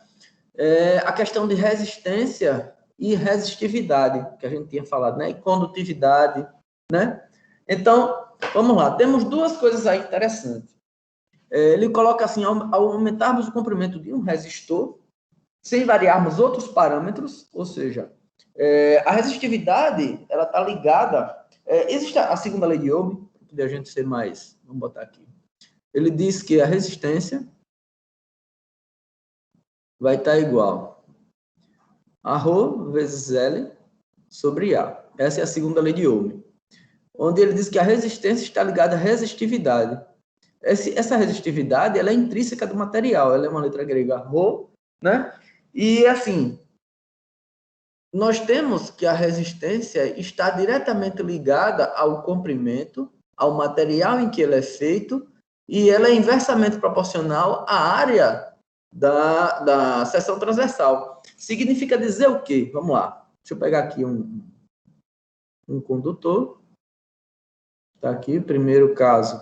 A questão de resistência e resistividade, que a gente tinha falado, né? E condutividade, né? Então, vamos lá. Temos duas coisas aí interessantes. Ele coloca assim, ao aumentarmos o comprimento de um resistor, sem variarmos outros parâmetros, ou seja, a resistividade, ela está ligada... existe a segunda lei de Ohm, para poder a gente ser mais... Vamos botar aqui. Ele diz que a resistência vai estar igual a ρ vezes L sobre A. Essa é a segunda lei de Ohm. Onde ele diz que a resistência está ligada à resistividade. Essa resistividade, ela é intrínseca do material. Ela é uma letra grega ρ, né? E, assim, nós temos que a resistência está diretamente ligada ao comprimento, ao material em que ele é feito, e ela é inversamente proporcional à área da seção transversal. Significa dizer o quê? Vamos lá. Deixa eu pegar aqui um condutor. Está aqui, o primeiro caso.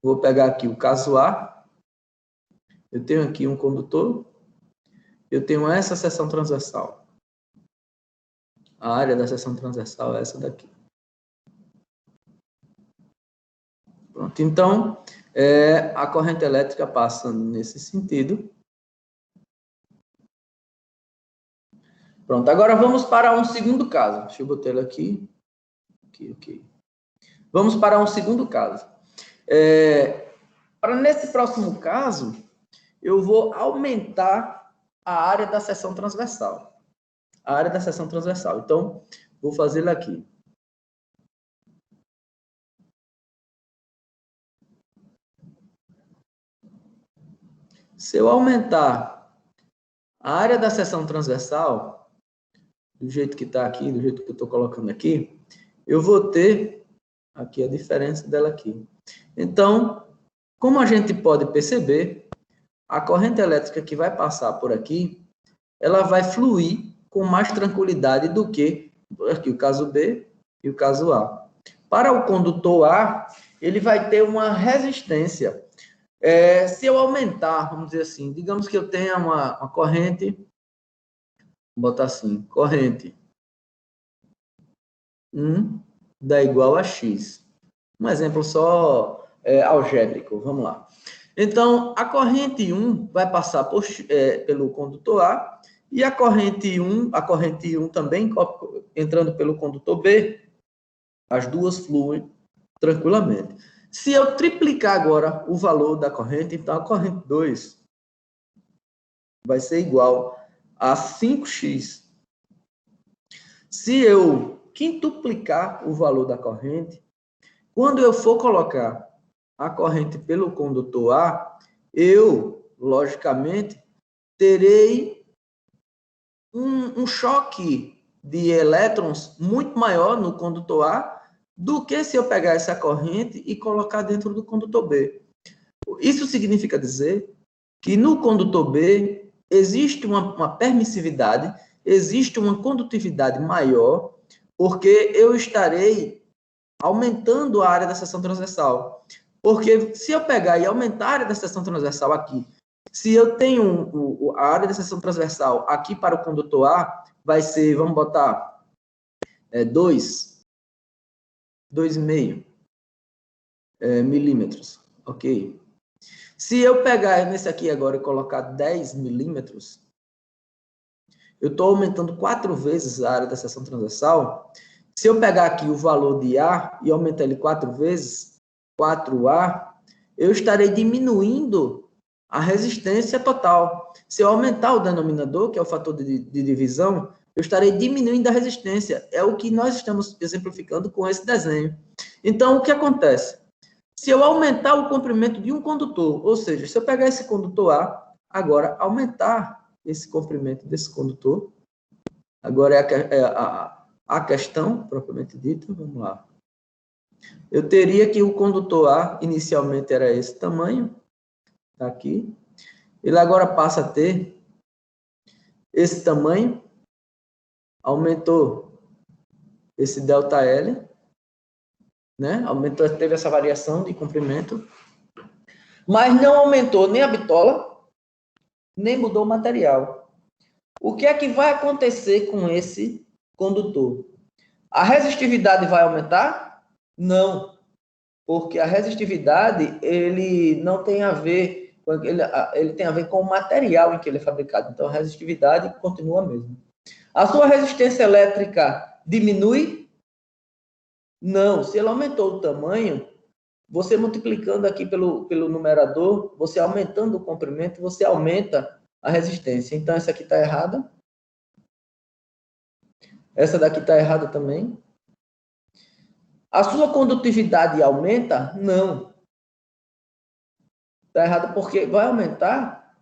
Vou pegar aqui o caso A. Eu tenho aqui um condutor. Eu tenho essa seção transversal. A área da seção transversal é essa daqui. Pronto. Então, a corrente elétrica passa nesse sentido. Pronto. Agora vamos para um segundo caso. Deixa eu botar ele aqui. Aqui. Vamos para um segundo caso. Para nesse próximo caso, eu vou aumentar a área da seção transversal. A área da seção transversal. Então, vou fazer ele aqui. Se eu aumentar a área da seção transversal, do jeito que está aqui, do jeito que eu estou colocando aqui, eu vou ter aqui a diferença dela aqui. Então, como a gente pode perceber, a corrente elétrica que vai passar por aqui, ela vai fluir com mais tranquilidade do que aqui o caso B e o caso A. Para o condutor A, ele vai ter uma resistência. Se eu aumentar, vamos dizer assim, digamos que eu tenha uma corrente, vou botar assim, corrente 1 dá igual a X. Um exemplo só algébrico, vamos lá. Então, a corrente 1 vai passar pelo condutor A, e a corrente 1 também, entrando pelo condutor B, as duas fluem tranquilamente. Se eu triplicar agora o valor da corrente, então a corrente 2 vai ser igual a 5x. Se eu quintuplicar o valor da corrente, quando eu for colocar a corrente pelo condutor A, eu, logicamente, terei um choque de elétrons muito maior no condutor A do que se eu pegar essa corrente e colocar dentro do condutor B. Isso significa dizer que no condutor B existe uma permissividade, existe uma condutividade maior, porque eu estarei aumentando a área da seção transversal. Porque se eu pegar e aumentar a área da seção transversal aqui, se eu tenho a área da seção transversal aqui para o condutor A, vai ser, vamos botar, 2,5 milímetros, ok? Se eu pegar nesse aqui agora e colocar 10 milímetros, eu estou aumentando 4 vezes a área da seção transversal. Se eu pegar aqui o valor de A e aumentar ele 4 vezes, 4A, eu estarei diminuindo a resistência total. Se eu aumentar o denominador, que é o fator de divisão, eu estarei diminuindo a resistência. É o que nós estamos exemplificando com esse desenho. Então, o que acontece? Se eu aumentar o comprimento de um condutor, ou seja, se eu pegar esse condutor A, agora aumentar esse comprimento desse condutor, agora a questão propriamente dita, vamos lá. Eu teria que o condutor A inicialmente era esse tamanho, tá aqui. Ele agora passa a ter esse tamanho, aumentou esse ΔL, né? Aumentou, teve essa variação de comprimento, mas não aumentou nem a bitola, nem mudou o material. O que é que vai acontecer com esse condutor? A resistividade vai aumentar? Não, porque a resistividade ele não tem a ver com ele tem a ver com o material em que ele é fabricado. Então a resistividade continua a mesma. A sua resistência elétrica diminui? Não. Se ela aumentou o tamanho, você multiplicando aqui pelo numerador, você aumentando o comprimento, você aumenta a resistência. Então essa aqui está errada. Essa daqui está errada também. A sua condutividade aumenta? Não. Está errado porque vai aumentar,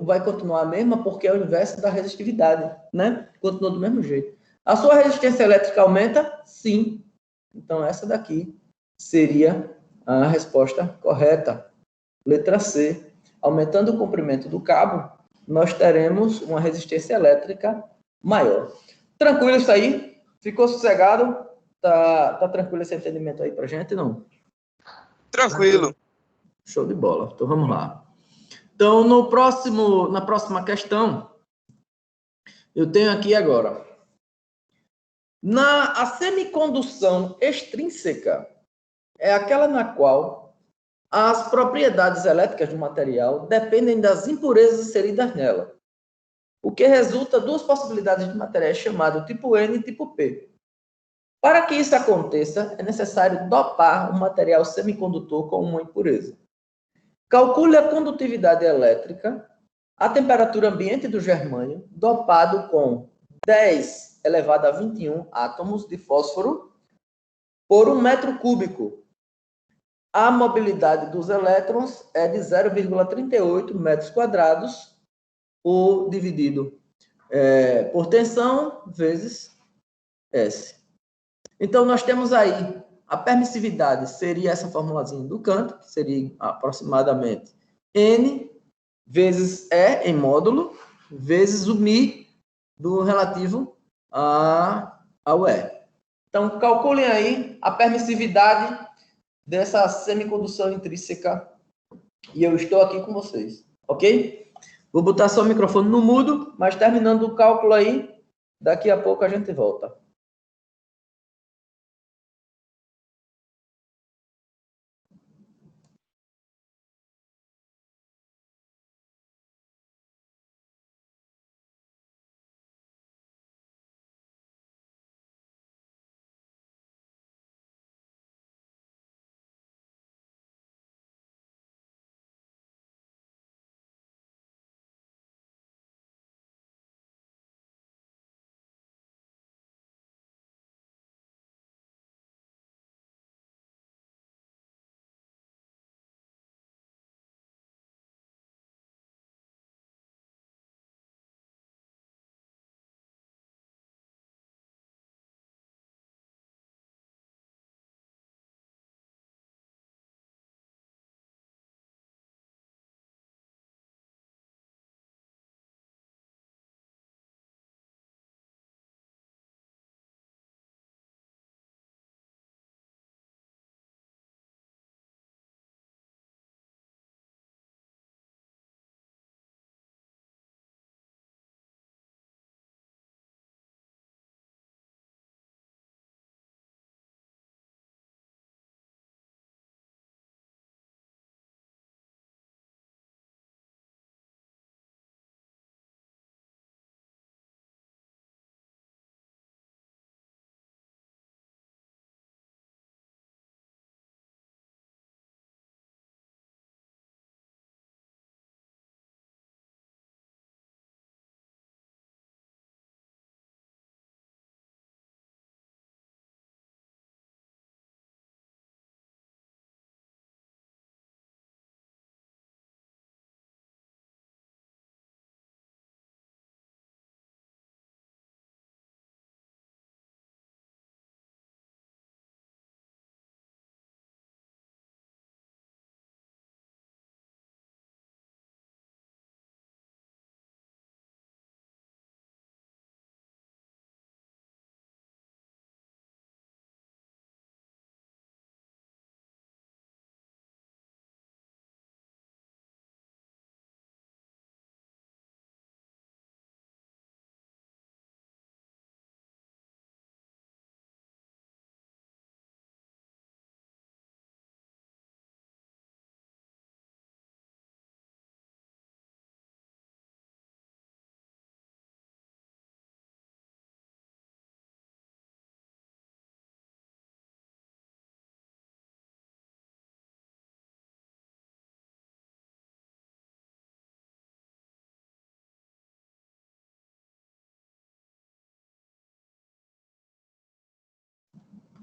vai continuar a mesma porque é o inverso da resistividade, né? Continua do mesmo jeito. A sua resistência elétrica aumenta? Sim. Então, essa daqui seria a resposta correta. Letra C. Aumentando o comprimento do cabo, nós teremos uma resistência elétrica maior. Tranquilo isso aí? Ficou sossegado? Tá tranquilo esse entendimento aí pra gente, não? Tranquilo. Show de bola. Então, vamos lá. Então, na próxima questão, eu tenho aqui agora. A semicondução extrínseca é aquela na qual as propriedades elétricas do material dependem das impurezas inseridas nela, o que resulta duas possibilidades de materiais chamados tipo N e tipo P. Para que isso aconteça, é necessário dopar um material semicondutor com uma impureza. Calcule a condutividade elétrica, a temperatura ambiente do germânio, dopado com 10 elevado a 21 átomos de fósforo por 1 metro cúbico. A mobilidade dos elétrons é de 0,38 metros quadrados por dividido por tensão vezes S. Então, nós temos aí a permissividade, seria essa formulazinha do canto, que seria aproximadamente N vezes E em módulo, vezes o Mi do relativo ao E. Então, calculem aí a permissividade dessa semicondução intrínseca e eu estou aqui com vocês, ok? Vou botar só o microfone no mudo, mas terminando o cálculo aí, daqui a pouco a gente volta.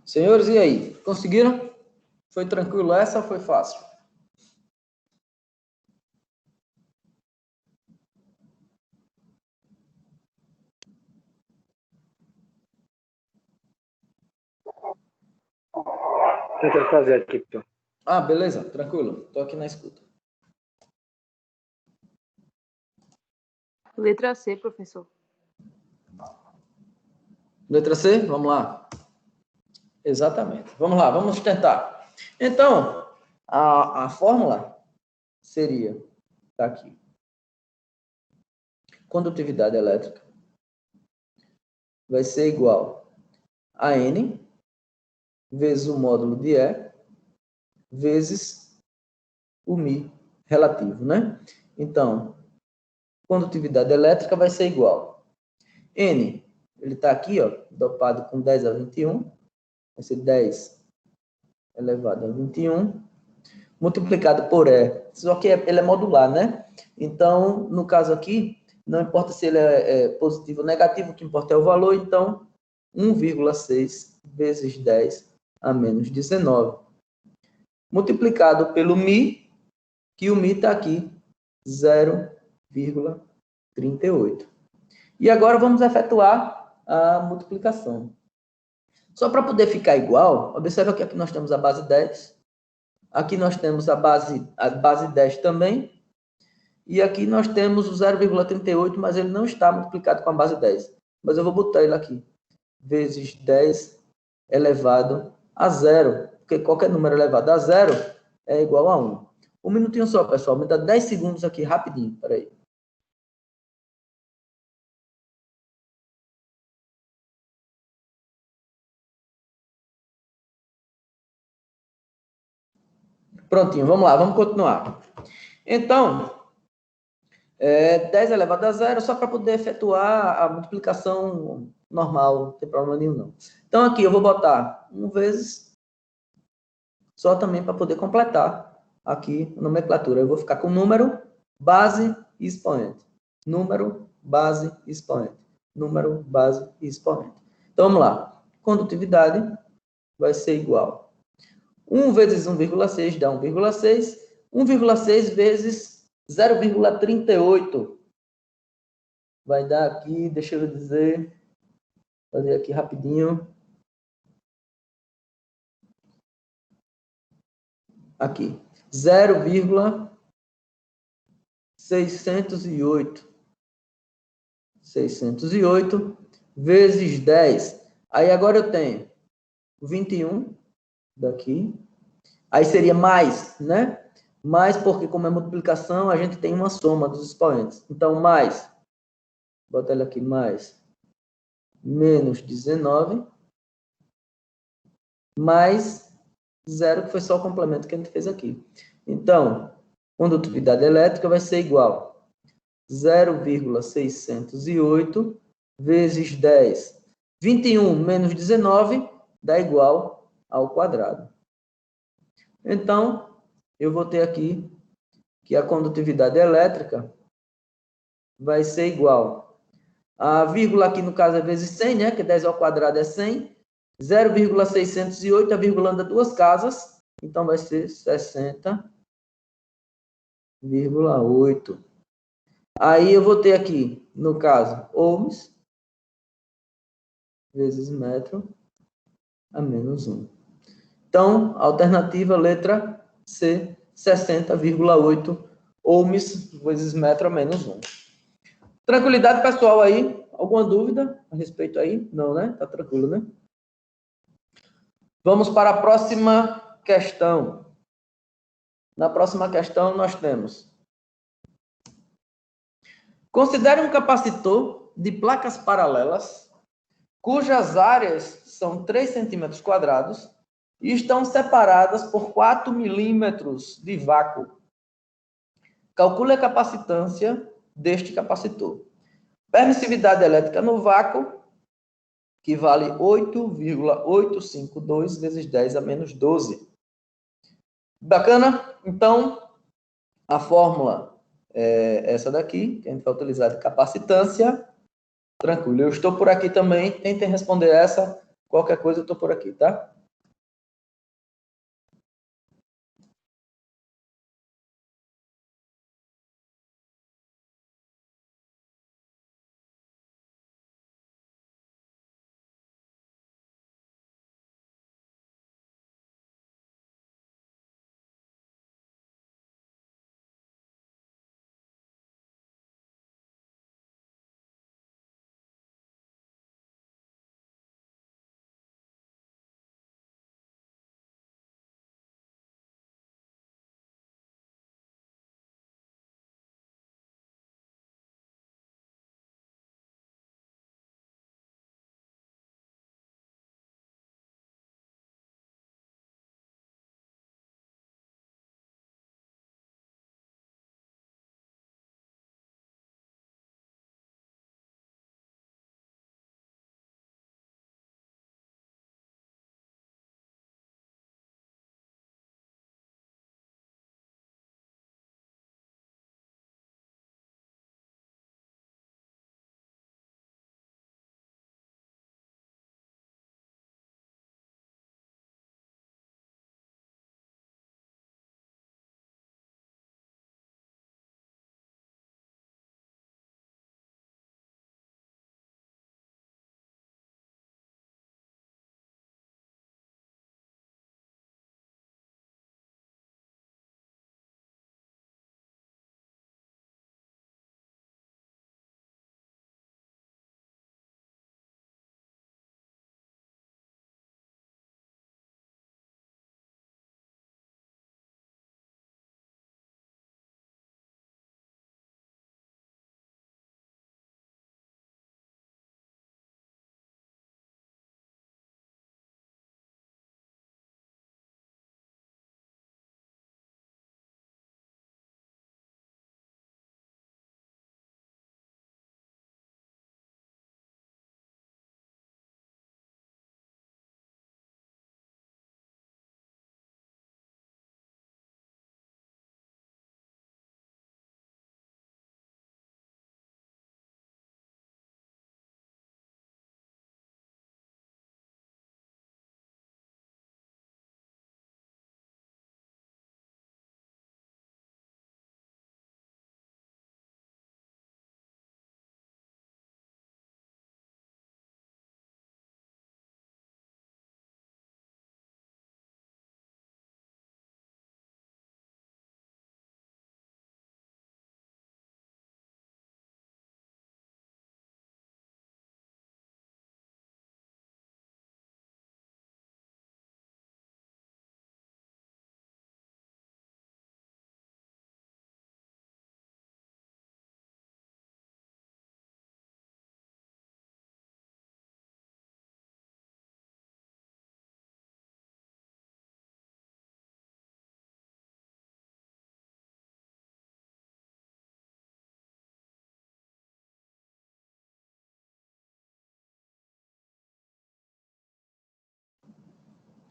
Senhores, e aí? Conseguiram? Foi tranquilo essa ou foi fácil? Tentando fazer aqui, Piton. Ah, beleza, tranquilo. Estou aqui na escuta. Letra C, professor. Letra C, vamos lá. Exatamente. Vamos lá, vamos tentar. Então, a fórmula seria, tá aqui. Condutividade elétrica vai ser igual a N vezes o módulo de E vezes o μ relativo, né? Então, condutividade elétrica vai ser igual. N, ele está aqui, ó, dopado com 10 a 21, vai ser 10 elevado a 21, multiplicado por E, só que ele é modular, né? Então, no caso aqui, não importa se ele é positivo ou negativo, o que importa é o valor, então, 1,6 vezes 10 a menos 19. Multiplicado pelo μ, que o μ está aqui, 0,38. E agora vamos efetuar a multiplicação. Só para poder ficar igual, observa que aqui nós temos a base 10, aqui nós temos a base 10 também, e aqui nós temos o 0,38, mas ele não está multiplicado com a base 10. Mas eu vou botar ele aqui, vezes 10 elevado a 0, porque qualquer número elevado a 0 é igual a 1. Um minutinho só, pessoal, me dá 10 segundos aqui, rapidinho, peraí. Prontinho, vamos lá, vamos continuar. Então, 10 elevado a 0, só para poder efetuar a multiplicação normal, não tem problema nenhum, não. Então, aqui eu vou botar 1 vezes, só também para poder completar aqui a nomenclatura. Eu vou ficar com número, base e expoente. Número, base e expoente. Número, base e expoente. Então, vamos lá. Condutividade vai ser igual. 1 vezes 1,6 dá 1,6. 1,6 vezes 0,38 vai dar aqui, deixa eu dizer, fazer aqui rapidinho. Aqui, 0,608. 608 vezes 10. Aí agora eu tenho 21 daqui. Aí seria mais, né? Mais porque como é multiplicação, a gente tem uma soma dos expoentes. Então, mais, bota ele aqui, mais, menos 19, mais 0, que foi só o complemento que a gente fez aqui. Então, condutividade elétrica vai ser igual a 0,608 vezes 10. 21 menos 19 dá igual ao quadrado. Então, eu vou ter aqui que a condutividade elétrica vai ser igual a vírgula aqui no caso é vezes 100, né? Que 10 ao quadrado é 100. 0,608, a vírgula anda duas casas, então vai ser 60,8. Aí eu vou ter aqui, no caso, ohms vezes metro a menos 1. Então, alternativa letra C, 60,8 ohms vezes metro a menos 1. Tranquilidade, pessoal, aí? Alguma dúvida a respeito aí? Não, né? Tá tranquilo, né? Vamos para a próxima questão. Na próxima questão, nós temos: considere um capacitor de placas paralelas, cujas áreas são 3 centímetros quadrados e estão separadas por 4 milímetros de vácuo. Calcule a capacitância deste capacitor. Permissividade elétrica no vácuo, que vale 8,852 vezes 10 a menos 12. Bacana? Então, a fórmula é essa daqui, que a gente vai utilizar de capacitância. Tranquilo, eu estou por aqui também. Tentem responder essa. Qualquer coisa, eu estou por aqui, tá?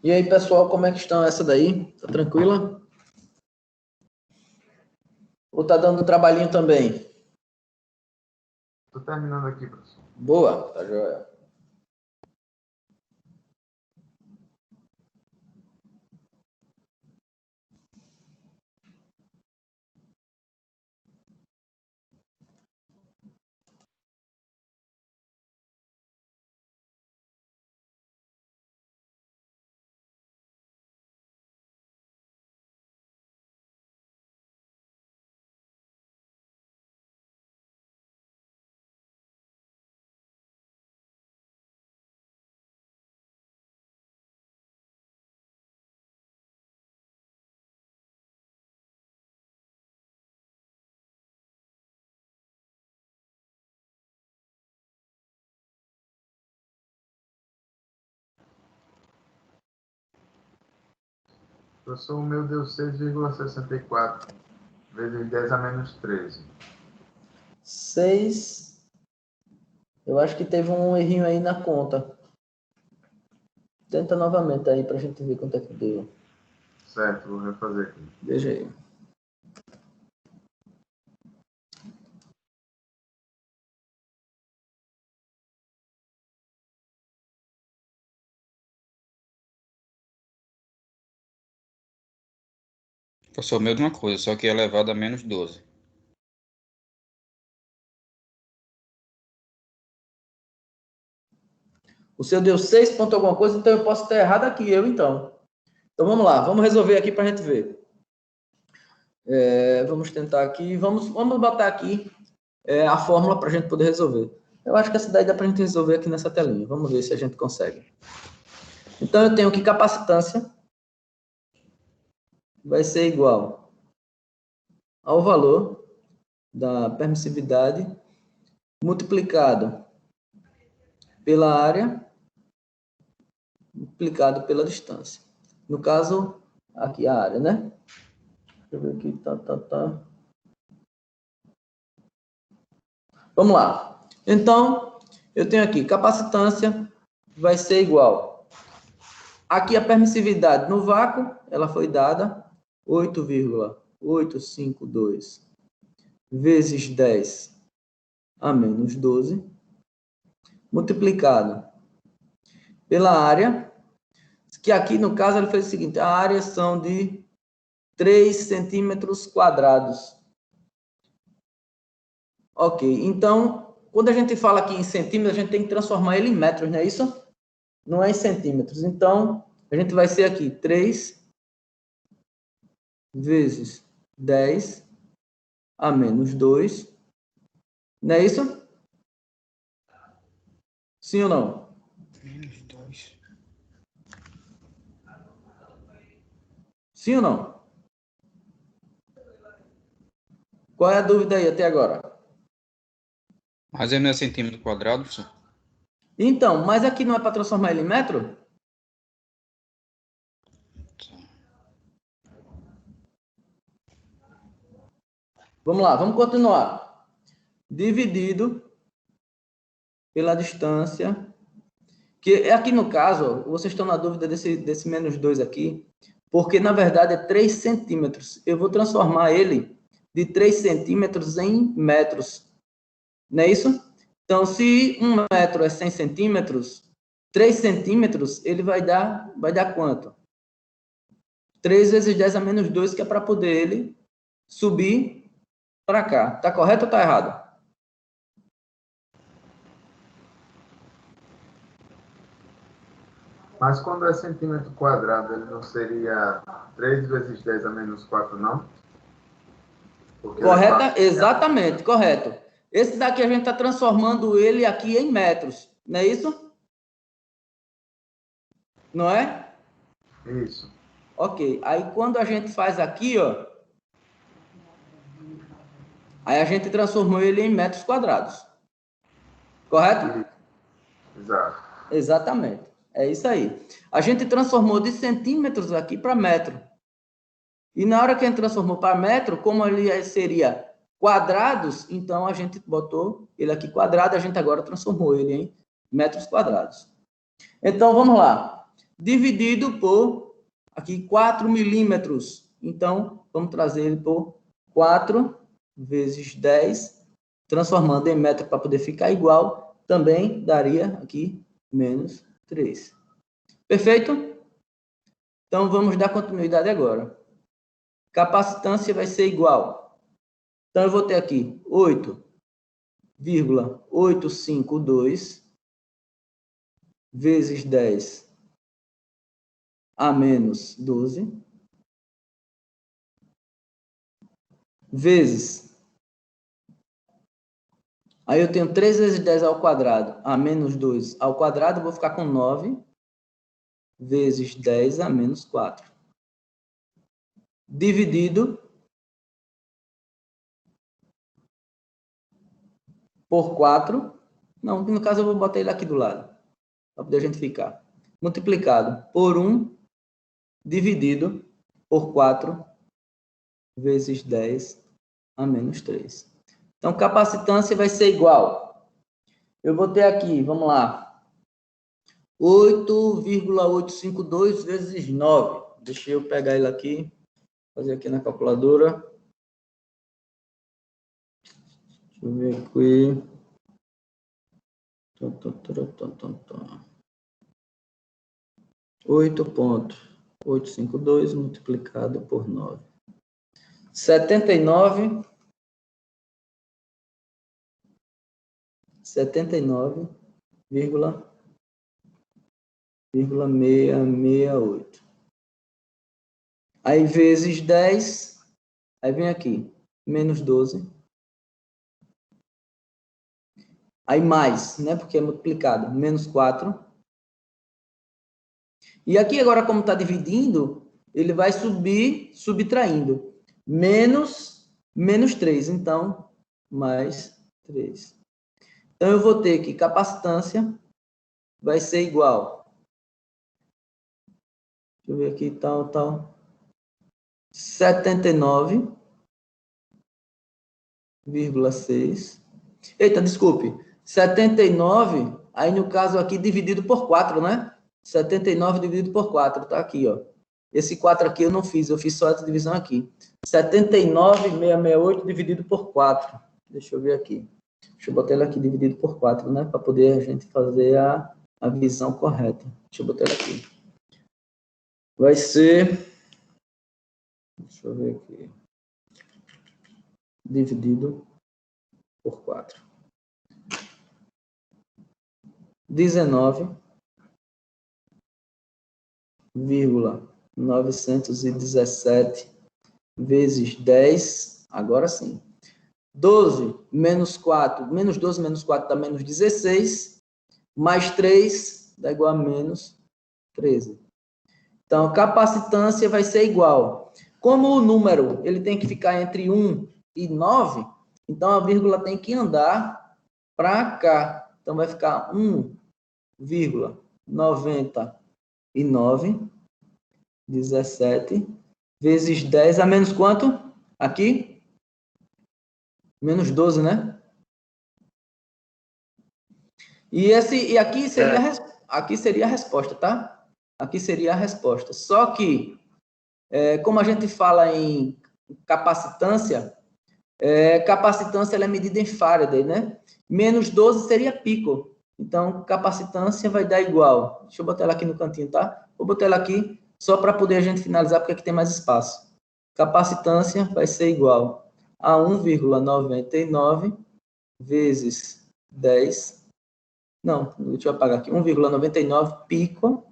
E aí, pessoal, como é que estão essa daí? Tá tranquila? Ou tá dando trabalhinho também? Tô terminando aqui, professor. Boa, tá joia. Professor, o meu deu 6,64 vezes 10 a menos 13. 6. Eu acho que teve um errinho aí na conta. Tenta novamente aí pra gente ver quanto é que deu. Certo, vou refazer aqui. Veja aí. Professor, meu de uma coisa, só que é elevado a menos 12. O seu deu 6 ponto alguma coisa, então eu posso estar errado aqui, eu então. Então vamos lá, vamos resolver aqui para a gente ver. Vamos tentar aqui, vamos botar aqui a fórmula para a gente poder resolver. Eu acho que essa daí dá para a gente resolver aqui nessa telinha. Vamos ver se a gente consegue. Então eu tenho que capacitância vai ser igual ao valor da permissividade multiplicado pela área multiplicado pela distância. No caso, aqui a área, né? Deixa eu ver aqui, tá. Vamos lá. Então, eu tenho aqui, capacitância vai ser igual. Aqui a permissividade no vácuo, ela foi dada 8,852 vezes 10 a menos 12, multiplicado pela área, que aqui no caso ele fez o seguinte, a área são de 3 centímetros quadrados. Ok, então, quando a gente fala aqui em centímetros, a gente tem que transformar ele em metros, não é isso? Não é em centímetros. Então, a gente vai ser aqui 3 vezes 10 a menos 2. Não é isso? Sim ou não? Menos 2. Sim ou não? Qual é a dúvida aí até agora? Mas ele não é centímetro quadrado, professor? Então, mas aqui não é para transformar ele em metro? Vamos lá, vamos continuar. Dividido pela distância, que aqui no caso, vocês estão na dúvida desse menos 2 aqui, porque na verdade é 3 centímetros. Eu vou transformar ele de 3 centímetros em metros. Não é isso? Então, se 1 metro é 100 centímetros, 3 centímetros, ele vai dar quanto? 3 vezes 10 a menos 2, que é para poder ele subir para cá. Tá correto ou tá errado? Mas quando é centímetro quadrado, ele não seria 3 vezes 10 a menos 4, não? Porque Correta? Exatamente, correto. Esse daqui a gente está transformando ele aqui em metros, não é isso? Não é? Isso. Ok. Aí quando a gente faz aqui, ó, aí a gente transformou ele em metros quadrados. Correto? Exato. Exatamente. É isso aí. A gente transformou de centímetros aqui para metro. E na hora que a gente transformou para metro, como ele seria quadrados, então a gente botou ele aqui quadrado, a gente agora transformou ele em metros quadrados. Então, vamos lá. dividido por, aqui, 4 milímetros. Então, vamos trazer ele por 4 vezes 10, transformando em metro para poder ficar igual, também daria aqui menos 3. Perfeito? Então, vamos dar continuidade agora. Capacitância vai ser igual. Então, eu vou ter aqui 8,852 vezes 10 a menos 12, vezes, aí eu tenho 3 vezes 10 ao quadrado, a menos 2 ao quadrado, eu vou ficar com 9, vezes 10 a menos 4, dividido por 4, não, no caso eu vou botar ele aqui do lado, para poder a gente ficar, multiplicado por 1, dividido por 4, vezes 10 a menos 3. Então, capacitância vai ser igual. Eu vou ter aqui, vamos lá, 8,852 vezes 9. Deixa eu pegar ele aqui, fazer aqui na calculadora. Deixa eu ver aqui. 8,852 multiplicado por 9. 79,668. Aí, vezes 10, aí vem aqui, menos 12. Aí, mais, né, porque é multiplicado, menos 4. E aqui, agora, como está dividindo, ele vai subir, subtraindo. Menos 3, então, mais 3. Então, eu vou ter que capacitância vai ser igual. Deixa eu ver aqui, tal. 79,6. Eita, desculpe. 79, aí no caso aqui, dividido por 4, né? 79 dividido por 4, tá aqui, ó. Esse 4 aqui eu não fiz, eu fiz só essa divisão aqui. 79,668 dividido por 4. Deixa eu ver aqui. Deixa eu botar ele aqui dividido por 4, né? Para poder a gente fazer a visão correta. Deixa eu botar ele aqui. Vai ser... Deixa eu ver aqui. Dividido por 4. 19,917 vezes 10, agora sim. 12 menos 4, menos 12 menos 4 dá menos 16, mais 3 dá igual a menos 13. Então, a capacitância vai ser igual. Como o número ele tem que ficar entre 1 e 9, então a vírgula tem que andar para cá. Então, vai ficar 1,99, 17, vezes 10 a menos quanto? Aqui? Menos 12, né? E aqui seria a resposta, tá? Aqui seria a resposta. Só que, como a gente fala em capacitância, capacitância ela é medida em Faraday, né? Menos 12 seria pico. Então, capacitância vai dar igual. Deixa eu botar ela aqui no cantinho, tá? Vou botar ela aqui só para poder a gente finalizar, porque aqui tem mais espaço. Capacitância vai ser igual a 1,99 vezes 10. Não, deixa eu apagar aqui. 1,99 pico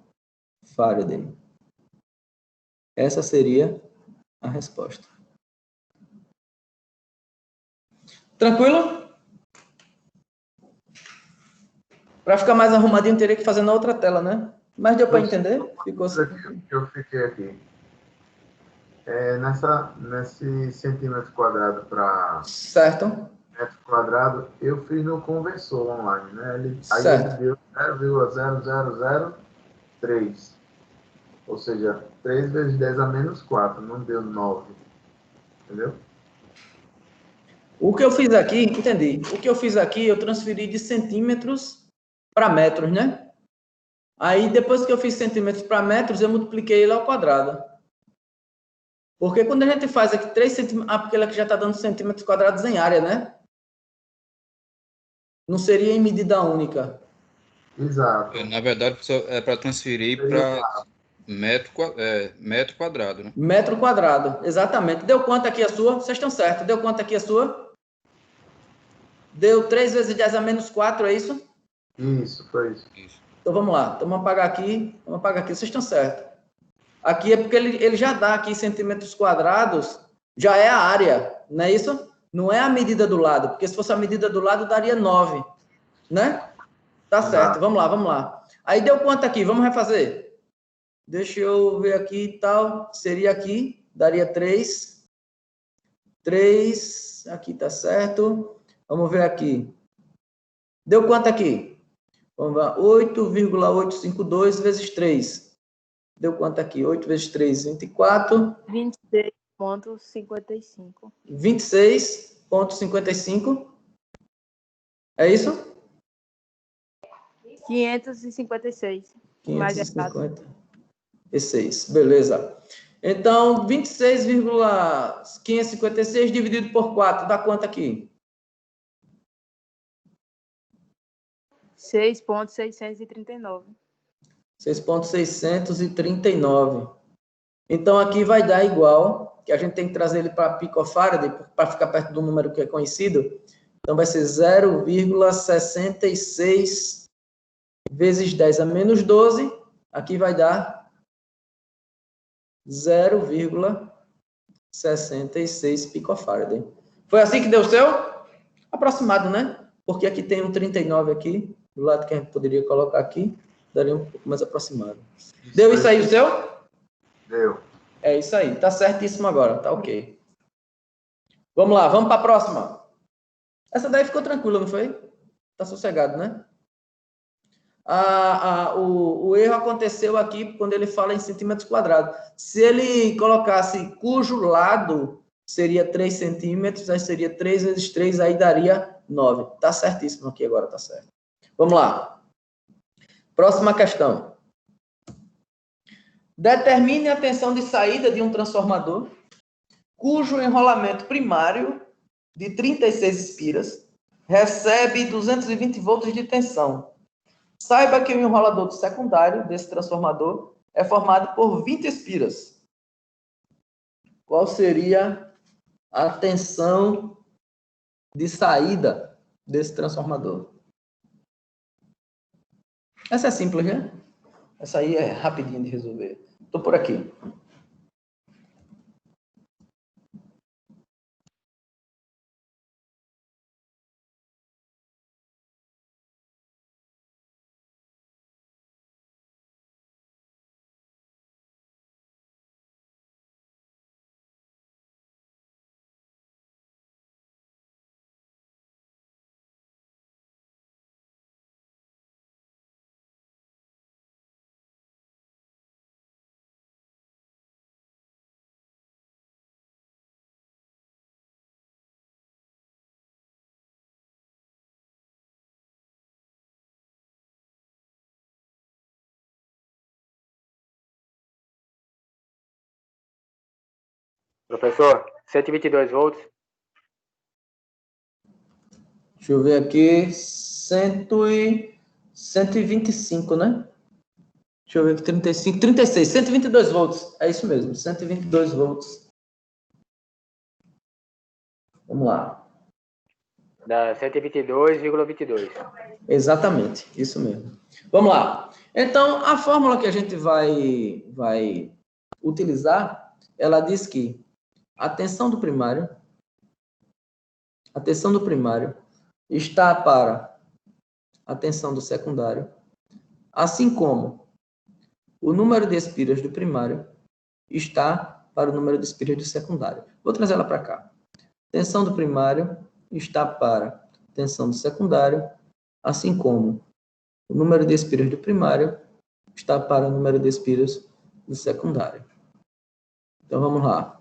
Faraday. Essa seria a resposta. Tranquilo? Para ficar mais arrumadinho, teria que fazer na outra tela, né? Mas deu para entender? Ficou assim. Eu fiquei aqui. Nesse centímetro quadrado para metro quadrado, eu fiz no conversor online, né? Aí ele deu 0,0003. Ou seja, 3 vezes 10 a menos 4, não deu 9. Entendeu? O que eu fiz aqui, entendi. O que eu fiz aqui, eu transferi de centímetros para metros, né? Aí, depois que eu fiz centímetros para metros, eu multipliquei ele ao quadrado. Porque quando a gente faz aqui 3 centímetros... porque ele aqui já está dando centímetros quadrados em área, né? Não seria em medida única. Exato. Na verdade, é para transferir para metro quadrado, né? Metro quadrado, exatamente. Deu quanto aqui a sua? Vocês estão certos. Deu quanto aqui a sua? Deu 3 vezes 10 a menos 4, é isso? Isso, foi isso. Então, vamos lá. Então, vamos apagar aqui. Vamos apagar aqui. Vocês estão certos. Aqui é porque ele já dá aqui centímetros quadrados, já é a área, não é isso? Não é a medida do lado, porque se fosse a medida do lado, daria 9, né? Tá certo, vamos lá, vamos lá. Aí deu quanto aqui? Vamos refazer. Deixa eu ver aqui e tal. Seria aqui, daria 3. 3, aqui tá certo. Vamos ver aqui. Deu quanto aqui? Vamos lá, 8,852 vezes 3. Deu quanto aqui? 8 vezes 3, 24. 26,55. 26,55. É isso? 556. 556. Beleza. Então, 26,556 dividido por 4 dá quanto aqui? 6,639. 6,639. Então, aqui vai dar igual, que a gente tem que trazer ele para picofarad, para ficar perto do número que é conhecido. Então, vai ser 0,66 vezes 10 a menos 12. Aqui vai dar 0,66 picofarad. Foi assim que deu o seu? Aproximado, né? Porque aqui tem um 39 aqui, do lado que a gente poderia colocar aqui. Daria um pouco mais aproximado. Deu isso aí o seu? Deu. É isso aí. Tá certíssimo agora. Tá ok. Vamos lá. Vamos para a próxima. Essa daí ficou tranquila, não foi? Tá sossegado, né? O erro aconteceu aqui quando ele fala em centímetros quadrados. Se ele colocasse cujo lado seria 3 centímetros, aí seria 3 vezes 3, aí daria 9. Tá certíssimo aqui agora, tá certo. Vamos lá. Próxima questão. Determine a tensão de saída de um transformador cujo enrolamento primário de 36 espiras recebe 220 volts de tensão. Saiba que o enrolador do secundário desse transformador é formado por 20 espiras. Qual seria a tensão de saída desse transformador? Essa é simples, né? Essa aí é rapidinho de resolver. Estou por aqui. Professor, 122 volts. Deixa eu ver aqui. 125, né? Deixa eu ver aqui. 35, 36. 122 volts. É isso mesmo. 122 volts. Vamos lá. Dá 122,22. Exatamente. Isso mesmo. Vamos lá. Então, a fórmula que a gente vai utilizar, ela diz que a tensão do primário está para a tensão do secundário, assim como o número de espiras do primário está para o número de espiras do secundário. Vou trazer ela para cá. Tensão do primário está para a tensão do secundário, assim como o número de espiras do primário está para o número de espiras do secundário. Então, vamos lá.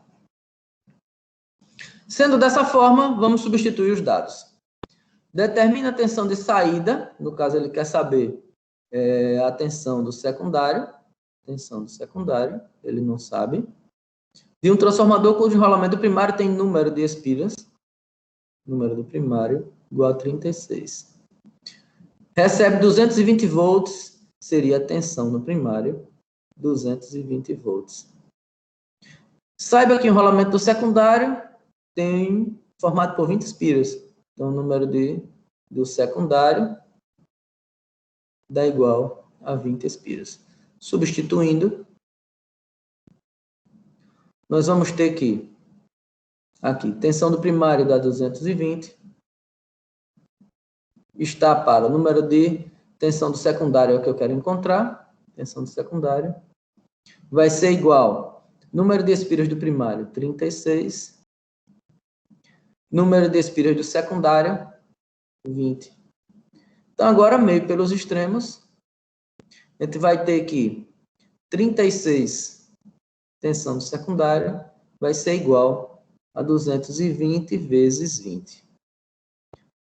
Sendo dessa forma, vamos substituir os dados. Determina a tensão de saída, no caso ele quer saber a tensão do secundário, ele não sabe, de um transformador cujo enrolamento primário tem número de espiras, número do primário, igual a 36. Recebe 220 volts, seria a tensão no primário, 220 volts. Saiba que o enrolamento do secundário tem formado por 20 espiras. Então, o número do secundário dá igual a 20 espiras. Substituindo, nós vamos ter que, aqui, tensão do primário dá 220, está para o número de tensão do secundário, é o que eu quero encontrar, tensão do secundário, vai ser igual, número de espiras do primário, 36, número de espiras do secundário, 20. Então, agora, meio pelos extremos, a gente vai ter que 36 tensão do secundário vai ser igual a 220 vezes 20.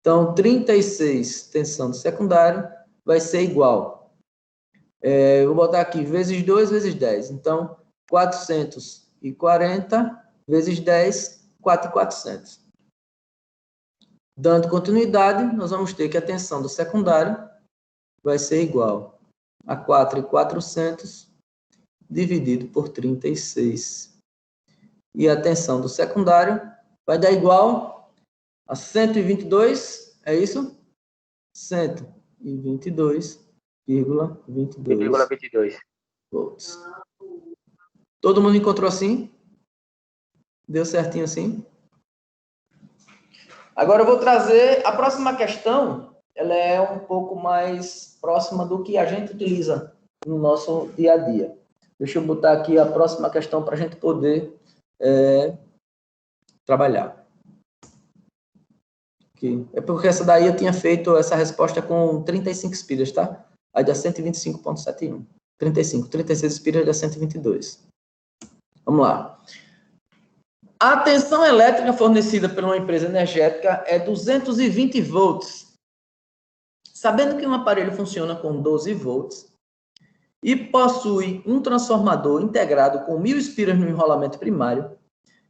Então, 36 tensão do secundário vai ser igual. Vou botar aqui, vezes 2 vezes 10. Então, 440 vezes 10, 4.400. Dando continuidade, nós vamos ter que a tensão do secundário vai ser igual a 4.400 dividido por 36. E a tensão do secundário vai dar igual a 122, é isso? 122,22 volts. Todo mundo encontrou assim? Deu certinho assim? Agora eu vou trazer a próxima questão, ela é um pouco mais próxima do que a gente utiliza no nosso dia a dia. Deixa eu botar aqui a próxima questão para a gente poder trabalhar. Aqui. É porque essa daí eu tinha feito essa resposta com 35 espiras, tá? Aí dá 125,71. 36 espiras dá 122. Vamos lá. A tensão elétrica fornecida por uma empresa energética é 220 volts. Sabendo que um aparelho funciona com 12 volts e possui um transformador integrado com 1000 espiras no enrolamento primário,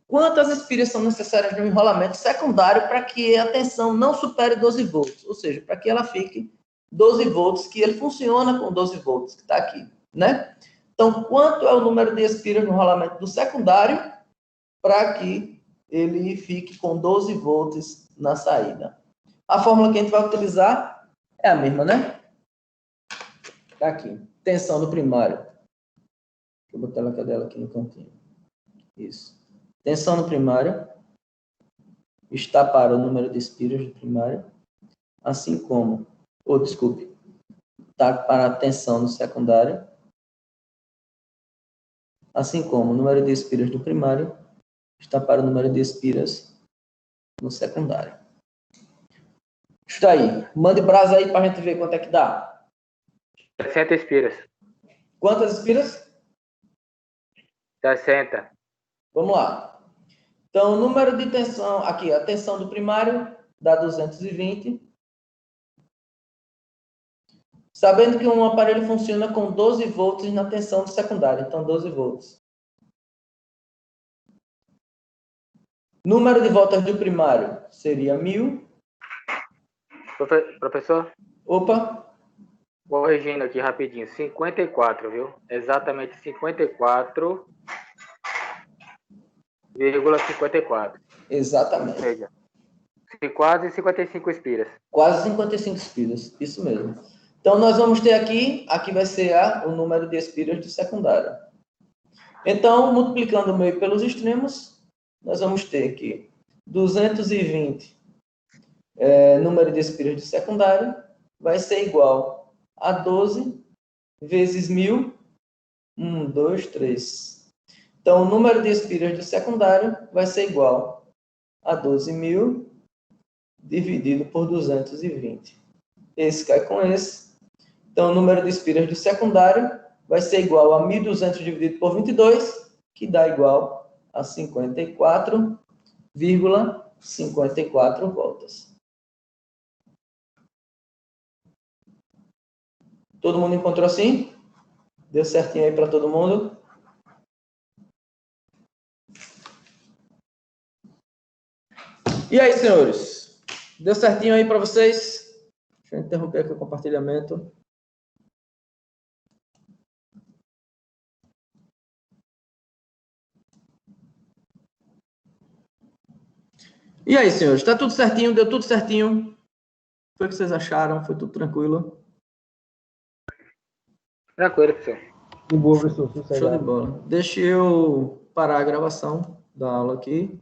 quantas espiras são necessárias no enrolamento secundário para que a tensão não supere 12 volts? Ou seja, para que ela fique 12 volts, que ele funciona com 12 volts, que está aqui, né? Então, quanto é o número de espiras no enrolamento do secundário para que ele fique com 12 volts na saída? A fórmula que a gente vai utilizar é a mesma, né? Está aqui. Tensão do primário. Deixa eu botar a cadela aqui no cantinho. Isso. Tensão no primário está para o número de espiras do primário, assim como, está para a tensão no secundário, assim como o número de espiras do primário está para o número de espiras no secundário. Está aí. Mande brasa aí para a gente ver quanto é que dá. 60 espiras. Quantas espiras? 60. Vamos lá. Então, o número de tensão, aqui, a tensão do primário dá 220. Sabendo que um aparelho funciona com 12 volts na tensão do secundário. Então, 12 volts. Número de voltas do primário seria 1000. Professor? Opa. Corrigindo aqui rapidinho. 54, viu? Exatamente 54,54. Exatamente. Ou seja, quase 55 espiras. Quase 55 espiras, isso mesmo. Então, nós vamos ter aqui vai ser o número de espiras do secundário. Então, multiplicando o meio pelos extremos, nós vamos ter aqui 220 número de espiras do secundário vai ser igual a 12 vezes 1000. 1, 2, 3. Então, o número de espiras do secundário vai ser igual a 12.000 dividido por 220. Esse cai com esse. Então, o número de espiras do secundário vai ser igual a 1.200 dividido por 22, que dá igual a 54,54 voltas. Todo mundo encontrou assim? Deu certinho aí para todo mundo? E aí, senhores? Deu certinho aí para vocês? Deixa eu interromper aqui o compartilhamento. E aí, senhores? Está tudo certinho? Deu tudo certinho? Foi o que vocês acharam? Foi tudo tranquilo? Tranquilo, professor. De boa, professor. Show de bola. Deixa eu parar a gravação da aula aqui.